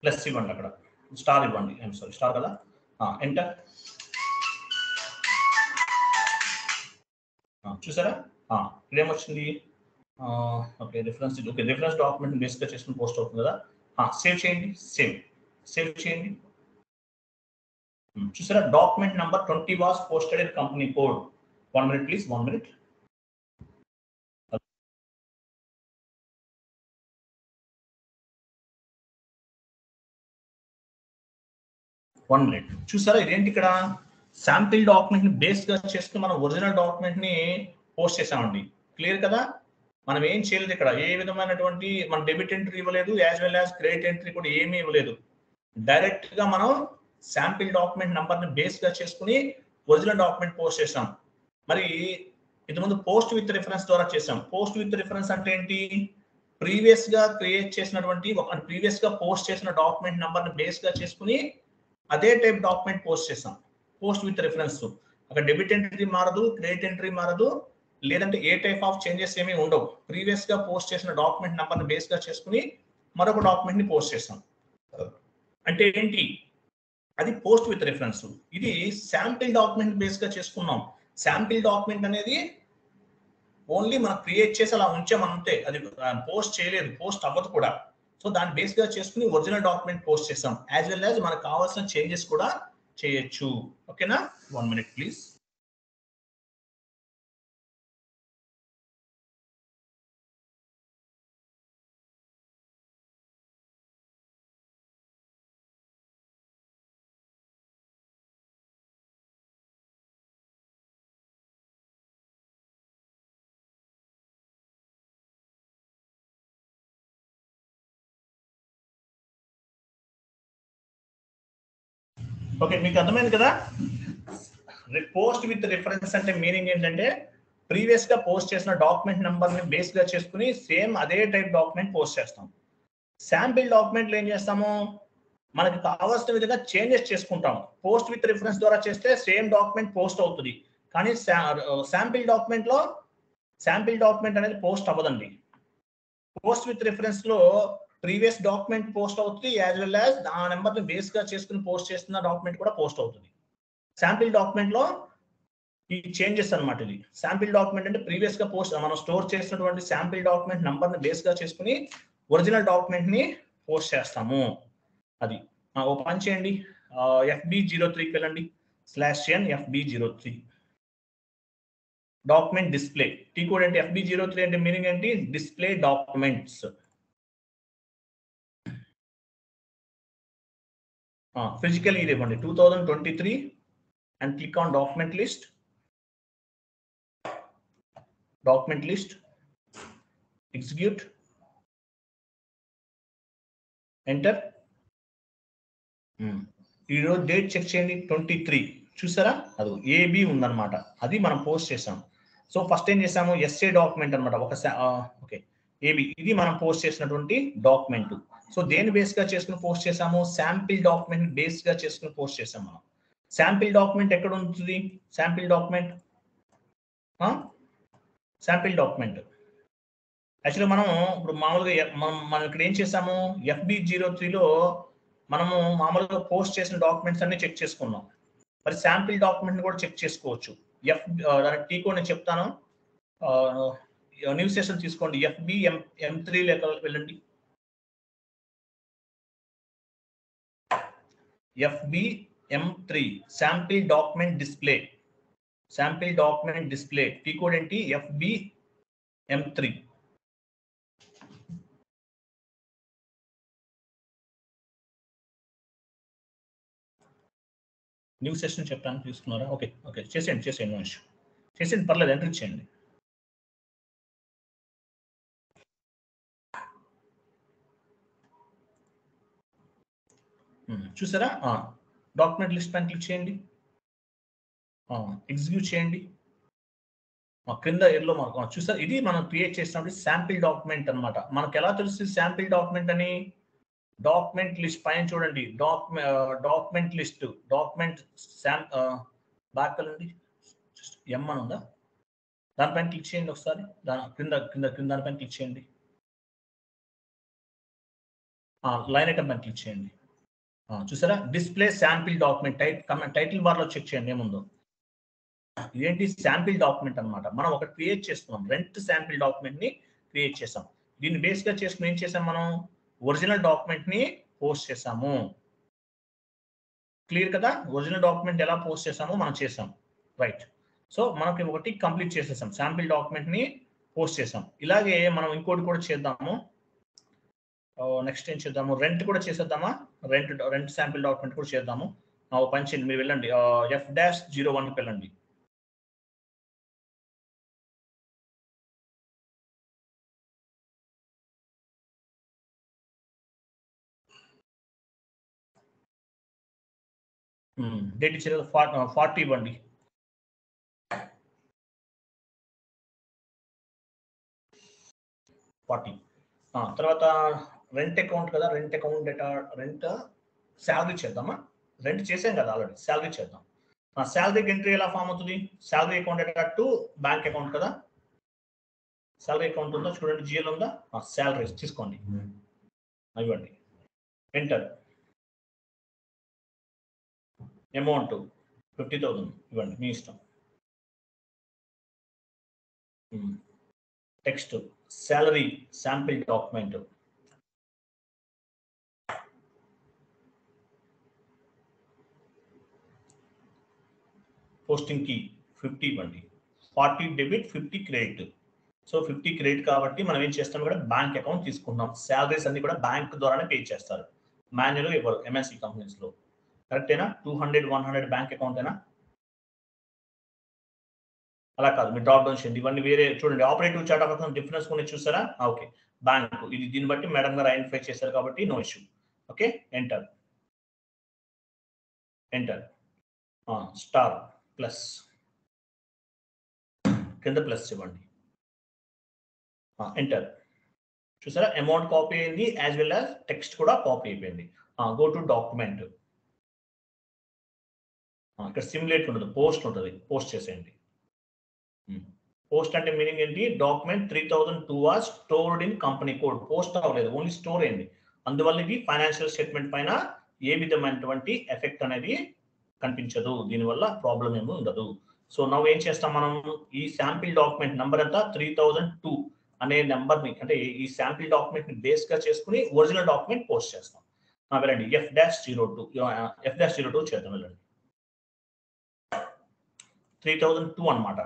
ప్లస్ ఇవ్వండి, అక్కడ స్టార్ ఇవ్వండి. సారీ, స్టార్ కదా. ఎంటర్. చూసారా ఇదేమొచ్చింది? Okay, reference. Okay, reference document బేస్గా చేసుకుని పోస్ట్ అవుతుంది కదా. సేవ్ చేయండి. సేవ్ చేయండి. చూసారా document number 20 was posted in company code. 1 minute please, 1 minute. చూసారా ఇదేంటి? ఇక్కడ శాంపిల్ డాక్యుమెంట్ ని బేస్ గా చేసుకుని మనం ఒరిజినల్ డాక్యుమెంట్ ని పోస్ట్ చేసామండి. క్లియర్ కదా? మనం ఏం చేయలేదు ఇక్కడ. ఏ విధమైనటువంటి మన డెబిట్ ఎంట్రీ ఇవ్వలేదు, as well as credit entry కూడా ఏమీ ఇవ్వలేదు. డైరెక్ట్ గా మనం శాంపిల్ డాక్యుమెంట్ నంబర్ ని బేస్ గా చేసుకుని ఒరిజినల్ డాక్యుమెంట్ పోస్ట్ చేసాం. మరి ఇంతకుముందు పోస్ట్ విత్ రిఫరెన్స్ ద్వారా చేసాం. పోస్ట్ విత్ రిఫరెన్స్ అంటే ఏంటి? ప్రీవియస్ గా క్రియేట్ చేసినటువంటి ప్రీవియస్ గా పోస్ట్ చేసిన డాక్యుమెంట్ నంబర్ ని బేస్ గా చేసుకుని అదే టైప్ డాక్యుమెంట్ పోస్ట్ చేసాం. పోస్ట్ విత్ రిఫరెన్స్ అక్కడ డెబిట్ ఎంట్రీ మారదు, క్రెడిట్ ఎంట్రీ మారదు, లేదంటే ఏ టైప్ ఆఫ్ చేంజెస్ ఏమీ ఉండవు. ప్రీవియస్ గా పోస్ట్ చేసిన డాక్యుమెంట్ నంబర్ ని బేస్ గా చేసుకుని మరొక డాక్యుమెంట్ ని పోస్ట్ చేసాం. అంటే ఏంటి? అది పోస్ట్ విత్ రిఫరెన్స్. ఇది శాంపిల్ డాక్యుమెంట్ బేస్ గా చేసుకున్నాం. శాంపిల్ డాక్యుమెంట్ అనేది ఓన్లీ మనం క్రియేట్ చేసి అలా ఉంచామంతే, అది పోస్ట్ చేయలేదు, పోస్ట్ అవ్వదు కూడా. సో దాన్ని బేస్ గా చేసుకుని ఒరిజినల్ డాక్యుమెంట్ పోస్ట్ చేసాం. యాజ్ వెల్ యాజ్ మనకు కావాల్సిన చేంజెస్ కూడా చేయొచ్చు. ఓకేనా? 1 minute ప్లీజ్. ఓకే, మీకు అర్థమైంది కదా? పోస్ట్ విత్ రిఫరెన్స్ అంటే మీనింగ్ ఏంటంటే ప్రీవియస్ గా పోస్ట్ చేసిన డాక్యుమెంట్ నెంబర్ ని బేస్ గా చేసుకుని సేమ్ అదే టైప్ డాక్యుమెంట్ పోస్ట్ చేస్తాం. శాంపిల్ డాక్యుమెంట్లు ఏం చేస్తాము? మనకి కావాల్సిన విధంగా చేంజెస్ చేసుకుంటాం. పోస్ట్ విత్ రిఫరెన్స్ ద్వారా చేస్తే సేమ్ డాక్యుమెంట్ పోస్ట్ అవుతుంది. కానీ శాంపిల్ డాక్యుమెంట్ అనేది పోస్ట్ అవ్వదండి. పోస్ట్ విత్ రిఫరెన్స్ లో ప్రీవియస్ డాక్యుమెంట్ పోస్ట్ అవుతుంది, యాజ్ వెల్ యాజ్ ఆ నెంబర్ ని బేస్ గా చేసుకుని పోస్ట్ చేస్తున్న డాక్యుమెంట్ కూడా పోస్ట్ అవుతుంది. శాంపిల్ డాక్యుమెంట్ లో ఈ చేంజెస్ అనమాట. ఇది శాంపిల్ డాక్యుమెంట్ అంటే ప్రీవియస్ గా మనం స్టోర్ చేసినటువంటి శాంపిల్ డాక్యుమెంట్ నంబర్ ని బేస్ గా చేసుకుని ఒరిజినల్ డాక్యుమెంట్ ని పోస్ట్ చేస్తాము. అది ఓ పని చేయండి, FB03కి వెళ్ళండి, /n FB03 document display. T code అంటే FB03 అంటే మీనింగ్ ఏంటి? Display documents. ఫిజికల్ ఇది ఇవ్వండి 2023 and click on document list. Execute. Enter. ఈరోజు డేట్ చెక్ చేయండి, 23. చూసారా? అది AB ఉందన్నమాట, అది మనం పోస్ట్ చేసాం. సో ఫస్ట్ ఏం చేసాము? SA డాక్యుమెంట్ అనమాట. ఓకే, AB ఇది మనం పోస్ట్ చేసినటువంటి డాక్యుమెంట్. సో దేని బేస్ గా చేసుకుని పోస్ట్ చేసాము? శాంపిల్ డాక్యుమెంట్ బేస్ గా చేసుకుని పోస్ట్ చేసాం మనం. శాంపిల్ డాక్యుమెంట్ ఎక్కడ ఉంటుంది? శాంపిల్ డాక్యుమెంట్ యాక్చువల్గా మనం ఇప్పుడు మామూలుగా మనం ఇక్కడ ఏం చేసాము? FB03లో మనము మామూలుగా పోస్ట్ చేసిన డాక్యుమెంట్స్ అన్ని చెక్ చేసుకున్నాం. మరి శాంపిల్ డాక్యుమెంట్ కూడా చెక్ చేసుకోవచ్చు. దాని టీ కోడ్ నేను చెప్తాను. న్యూ సెషన్ తీసుకోండి. FBM3 లేక వెళ్ళండి. FBM3 sample document display. Sample document display T code ఏంటి? FBM3. న్యూ సెషన్ చెప్పడానికి తీసుకున్నారా? ఓకే ఓకే, చేసేయండి నో ఇష్యూ, చేసేయండి, పర్లేదు, ఎంట్రీ చేయండి. చూసారా? డాక్యుమెంట్ లిస్ట్ పైన క్లిక్ చేయండి, ఎగ్జిక్యూట్ చేయండి. క్రింద ఎల్లో మార్క్ చూసారు, ఇది మనం క్రియేట్ చేసినప్పుడు శాంపిల్ డాక్యుమెంట్ అనమాట. మనకు ఎలా తెలుస్తుంది శాంపిల్ డాక్యుమెంట్ అని? డాక్యుమెంట్ లిస్ట్ పైన చూడండి, డాక్యుమెంట్ లిస్ట్, డాక్యుమెంట్ బ్యాక్ వెళ్ళండి, ఎం అని ఉందా, దానిపైన క్లిక్ చేయండి ఒకసారి. కింద దానిపైన క్లిక్ చేయండి, లైన్ ఐటమ్ పైన క్లిక్ చేయండి. చూసారా? Display sample document title bar లో చెక్ చేయండి ఏముందో. ఇదేంటి? శాంపిల్ డాక్యుమెంట్ అనమాట. మనం ఒకటి క్రియేట్ చేస్తున్నాం, రెంట్ శాంపిల్ డాక్యుమెంట్ ని క్రియేట్ చేసాం. దీన్ని బేస్ గా చేసుకుని ఏం చేసాం మనం? ఒరిజినల్ డాక్యుమెంట్ ని పోస్ట్ చేసాము. క్లియర్ కదా? ఒరిజినల్ డాక్యుమెంట్ ఎలా పోస్ట్ చేసామో మనం చేసాం, రైట్. సో మనకి ఒకటి కంప్లీట్ చేసేసాం, శాంపిల్ డాక్యుమెంట్ ని పోస్ట్ చేసాం. ఇలాగే మనం ఇంకోటి కూడా చేద్దాము. నెక్స్ట్ ఏం చేద్దాము? రెంట్ కూడా చేసేద్దామా? రెంట్ శాంపిల్ డాక్యుమెంట్ కూడా చేద్దాము. పని చేయండి, మీరు వెళ్ళండి, F-01 వెళ్ళండి. డేట్ ఇచ్చారు 40 ఇవ్వండి. తర్వాత రెంట్ అకౌంట్ కదా, rent account data, rent salary చేద్దామా? రెంట్ చేసాం కదా ఆల్రెడీ, శాలరీ చేద్దాం. శాలరీకి ఎంట్రీ ఎలా ఫామ్ అవుతుంది? Salary account data to bank account కదా, శాలరీ అకౌంట్ ఉందా చూడండి, జిఎల్ ఉందా? శాలరీస్ తీసుకోండి, ఇవ్వండి, ఎంటర్. అమౌంట్ 50,000 ఇవ్వండి, మీ ఇష్టం. Text salary sample document, posting కి 50 ఇవ్వండి. 40 డెబిట్, 50 క్రెడిట్. సో 50 క్రెడిట్ కాబట్టి మనం ఏం చేస్తాం? ఇక్కడ బ్యాంక్ అకౌంట్ తీసుకుంటున్నాం. శాలరీస్ అన్ని కూడా బ్యాంక్ ద్వారానే పే చేస్తారు, మాన్యువల్ ఇవ్వరు ఎంఎన్సీ కంపెనీస్ లో. కరెక్టేనా? 200, 100 బ్యాంక్ అకౌంట్ ఏనా? అలా కాదు, మీరు డ్రాప్ డౌన్ చేయండి, ఇవన్నీ వేరే చూడండి. Operative chart of account difference కొన్ని చూసారా? ఓకే, బ్యాంక్ ఇది, దీన్ని బట్టి మేడం గారు ఐడెంటిఫై చేశారు కాబట్టి no issue. Okay, enter, enter. Star plus, కింద ప్లస్ ఇవ్వండి, ఎంటర్. చూసారా? అమౌంట్ కాపీ అయింది, యాజ్ వెల్ యాజ్ టెక్స్ట్ కూడా కాపీ అయిపోయింది. Go to document. ఇక్కడ సిమ్యులేట్ ఉంటుంది, పోస్ట్ ఉంటుంది, పోస్ట్ చేసేయండి. పోస్ట్ అంటే మీనింగ్ ఏంటి? Document 3002 was stored in company code. పోస్ట్ అవ్వలేదు, ఓన్లీ స్టోర్ అయింది. అందువల్ల ఇది ఫైనాన్షియల్ స్టేట్మెంట్ పైన ఏ విధమైనటువంటి ఎఫెక్ట్ అనేది కనిపించదు, దీనివల్ల ప్రాబ్లం ఏమి ఉండదు. సో నవ్వు ఏం చేస్తాం మనం? ఈ శాంపిల్ డాక్యుమెంట్ నెంబర్ అంతా 3002 అనే నెంబర్ ని, అంటే ఈ శాంపిల్ డాక్యుమెంట్ ని బేస్ గా చేసుకుని ఒరిజినల్ డాక్యుమెంట్ పోస్ట్ చేస్తాం. వెళ్ళండి, F-02 చేద్దాం, వెళ్ళండి. 3002 అనమాట.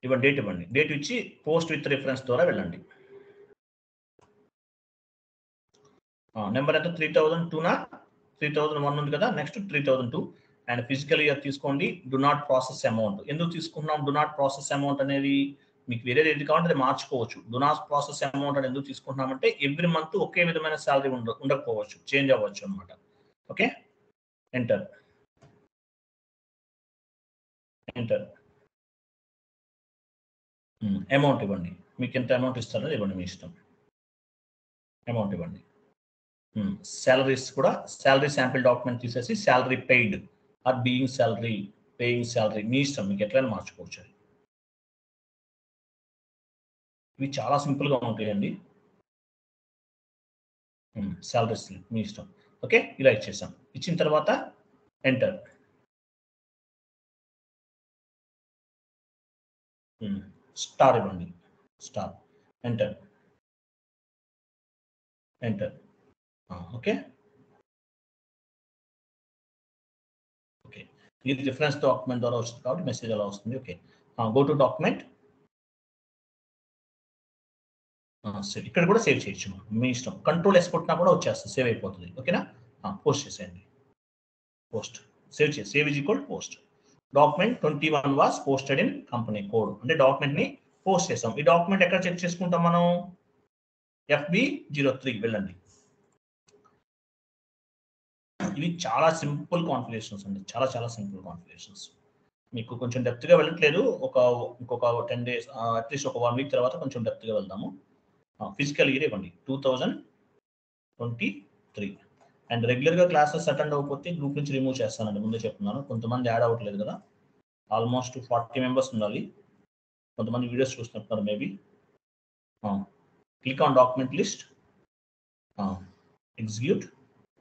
ఇవ్వండి, డేట్ ఇవ్వండి, డేట్ ఇచ్చి పోస్ట్ విత్ రిఫరెన్స్ ద్వారా వెళ్ళండి. నెంబర్ ఎంత? 3002నా? 3001 ఉంది కదా, నెక్స్ట్ 3002. అండ్ ఫిజికల్ ఇయర్ తీసుకోండి. Do not process amount. ఎందుకు తీసుకుంటున్నాం డు నాట్ ప్రాసెస్ అమౌంట్ అనేది? మీకు వేరేది ఏది కావాలంటే అది మార్చుకోవచ్చు. డు నాట్ ప్రాసెస్ అమౌంట్ అని ఎందుకు తీసుకుంటున్నామంటే ఎవ్రీ మంత్ ఒకే విధమైన శాలరీ ఉండకపోవచ్చు, చేంజ్ అవ్వచ్చు అనమాట. Okay, enter, enter. అమౌంట్ ఇవ్వండి, మీకు ఎంత అమౌంట్ ఇస్తారో ఇవ్వండి, మీ ఇష్టం. అమౌంట్ ఇవ్వండి. సాలరీస్ కూడా శాలరీ శాంపిల్ డాక్యుమెంట్ తీసేసి salary paid are being salary, paying salary, మీ ఇష్టం, మీకు ఎట్లయినా మార్చుకోవచ్చు. ఇవి చాలా సింపుల్గా ఉంటాయండి. శాలరీ స్లిప్ మీ ఇష్టం. ఓకే, ఇలా ఇచ్చేసాం. ఇచ్చిన తర్వాత ఎంటర్. స్టార్ ఇవ్వండి. Star. Enter. Enter. Okay. Okay, ఇది రిఫరెన్స్ డాక్యుమెంట్ ద్వారా వస్తుంది కాబట్టి మెసేజ్ అలా వస్తుంది. Okay, go to document. ఇక్కడ కూడా సేవ్ చేయొచ్చు, మీ ఇష్టం. కంట్రోల్ ఎస్ కొట్టినా కూడా వచ్చేస్తుంది, సేవ్ అయిపోతుంది. ఓకేనా, పోస్ట్ చేసేయండి. Post. Save is equal post. Document 21 was posted in company code. అంటే డాక్యుమెంట్ ని పోస్ట్ చేసాం. ఈ డాక్యుమెంట్ ఎక్కడ చెక్ చేసుకుంటాం మనం? FB03 వెళ్ళండి. ఇవి చాలా సింపుల్ కాన్ఫిగరేషన్స్ అండి, చాలా సింపుల్ కాన్ఫిగరేషన్స్. మీకు కొంచెం డెప్త్ గా వెళ్ళట్లేదు. ఇంకొక 10 days, అట్లీస్ట్ ఒక 1 week తర్వాత కొంచెం డెప్త్ గా వెళ్దాము. ఫిజికల్ ఇయర్ ఇవ్వండి 2023. అండ్ రెగ్యులర్ గా క్లాసెస్ అటెండ్ అవ్వకపోతే గ్రూప్ నుంచి రిమూవ్ చేస్తానండి, ముందే చెప్తున్నాను. కొంతమంది యాడ్ అవ్వట్లేదు కదా, ఆల్మోస్ట్ 40 members ఉండాలి. కొంతమంది వీడియోస్ చూస్తున్నారు maybe. Click on document list.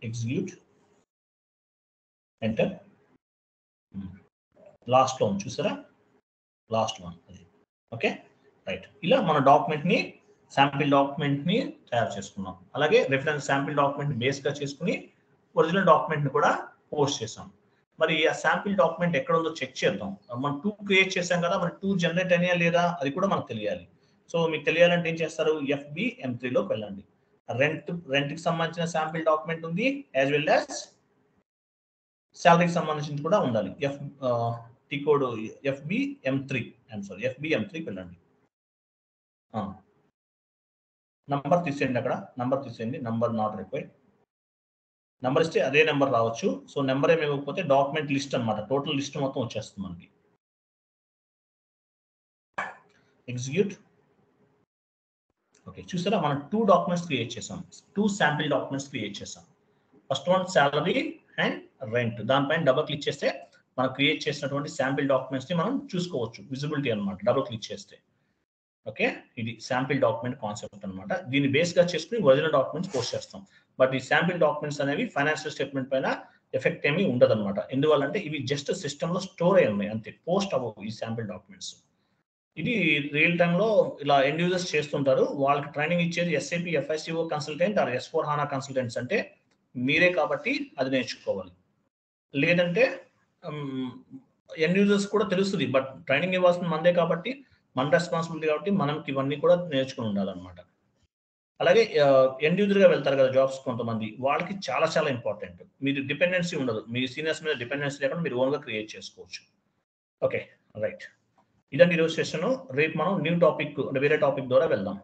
Execute. Enter. Last లో చూసారా, లాస్ట్ వన్ అది. Okay, right. ఇలా మన డాక్యుమెంట్ ని, శాంపిల్ డాక్యుమెంట్ ని తయారు చేసుకున్నాం. అలాగే రిఫరెన్స్ శాంపిల్ డాక్యుమెంట్ బేస్ గా చేసుకుని ఒరిజినల్ డాక్యుమెంట్ ని కూడా పోస్ట్ చేసాం. మరి ఆ శాంపిల్ డాక్యుమెంట్ ఎక్కడ ఉందో చెక్ చేద్దాం. మనం 2 క్రియేట్ చేసాం కదా, మరి 2 జనరేట్ అయినా లేదా అది కూడా మనకు తెలియాలి. సో మీకు తెలియాలంటే ఏం చేస్తారు? FB03 లోకి వెళ్ళండి. రెంట్ కి సంబంధించిన శాంపిల్ డాక్యుమెంట్ ఉంది, యాజ్ వెల్ యాజ్ శాలరీకి సంబంధించి కూడా ఉండాలి. టీ కోడ్ FB03 వెళ్ళండి. నంబర్ తీసేయండి, అక్కడ నంబర్ తీసేయండి. Number not required. నెంబర్ ఇస్తే అదే నెంబర్ రావచ్చు. సో నెంబర్ ఏమి ఇవ్వకపోతే డాక్యుమెంట్ లిస్ట్ అనమాట, టోటల్ లిస్ట్ మొత్తం వచ్చేస్తుంది మనకి. ఎగ్జిక్యూట్. ఓకే, చూసారా, మనం 2 డాక్యుమెంట్స్ క్రియేట్ చేసాం, 2 శాంపిల్ డాక్యుమెంట్స్ క్రియేట్ చేసాం. First one salary and rent. దానిపైన డబుల్ క్లిక్ చేస్తే మనం క్రియేట్ చేసినటువంటి శాంపిల్ డాక్యుమెంట్స్ ని మనం చూసుకోవచ్చు, విజిబిలిటీ అనమాట, డబుల్ క్లిక్ చేస్తే. ఓకే, ఇది శాంపిల్ డాక్యుమెంట్ కాన్సెప్ట్ అనమాట. దీన్ని బేస్ గా చేసుకుని ఒరిజినల్ డాక్యుమెంట్స్ పోస్ట్ చేస్తాం. బట్ ఈ శాంపిల్ డాక్యుమెంట్స్ అనేవి ఫైనాన్షియల్ స్టేట్మెంట్ పైన ఎఫెక్ట్ ఏమీ ఉండదు అనమాట. ఎందువల్లంటే ఇవి జస్ట్ సిస్టమ్ లో స్టోర్ అయి ఉన్నాయి అంతే, పోస్ట్ అవ్వవు ఈ శాంపిల్ డాక్యుమెంట్స్. ఇది రియల్ టైమ్ లో ఇలా ఎండ్ యూజర్స్ చేస్తుంటారు. వాళ్ళకి ట్రైనింగ్ ఇచ్చేది SAP FICO consultant or S/4HANA consultants. అంటే మీరే కాబట్టి అది నేర్చుకోవాలి. లేదంటే ఎండ్ యూజర్స్ కూడా తెలుస్తుంది, బట్ ట్రైనింగ్ ఇవ్వాల్సిన మందే కాబట్టి మన రెస్పాన్సిబిలిటీ కాబట్టి మనకి ఇవన్నీ కూడా నేర్చుకుని ఉండాలన్నమాట. అలాగే ఎండ్ యూజర్ గా వెళ్తారు కదా జాబ్స్ కొంతమంది, వాళ్ళకి చాలా ఇంపార్టెంట్. మీరు డిపెండెన్సీ ఉండదు, మీ సీనియర్స్ మీద డిపెండెన్సీ లేకుండా మీరు ఓన్ గా క్రియేట్ చేసుకోవచ్చు. Okay, right. ఇదండి ఈరోజు సెషన్. రేపు మనం న్యూ టాపిక్ అంటే వేరే టాపిక్ ద్వారా వెళ్దాం.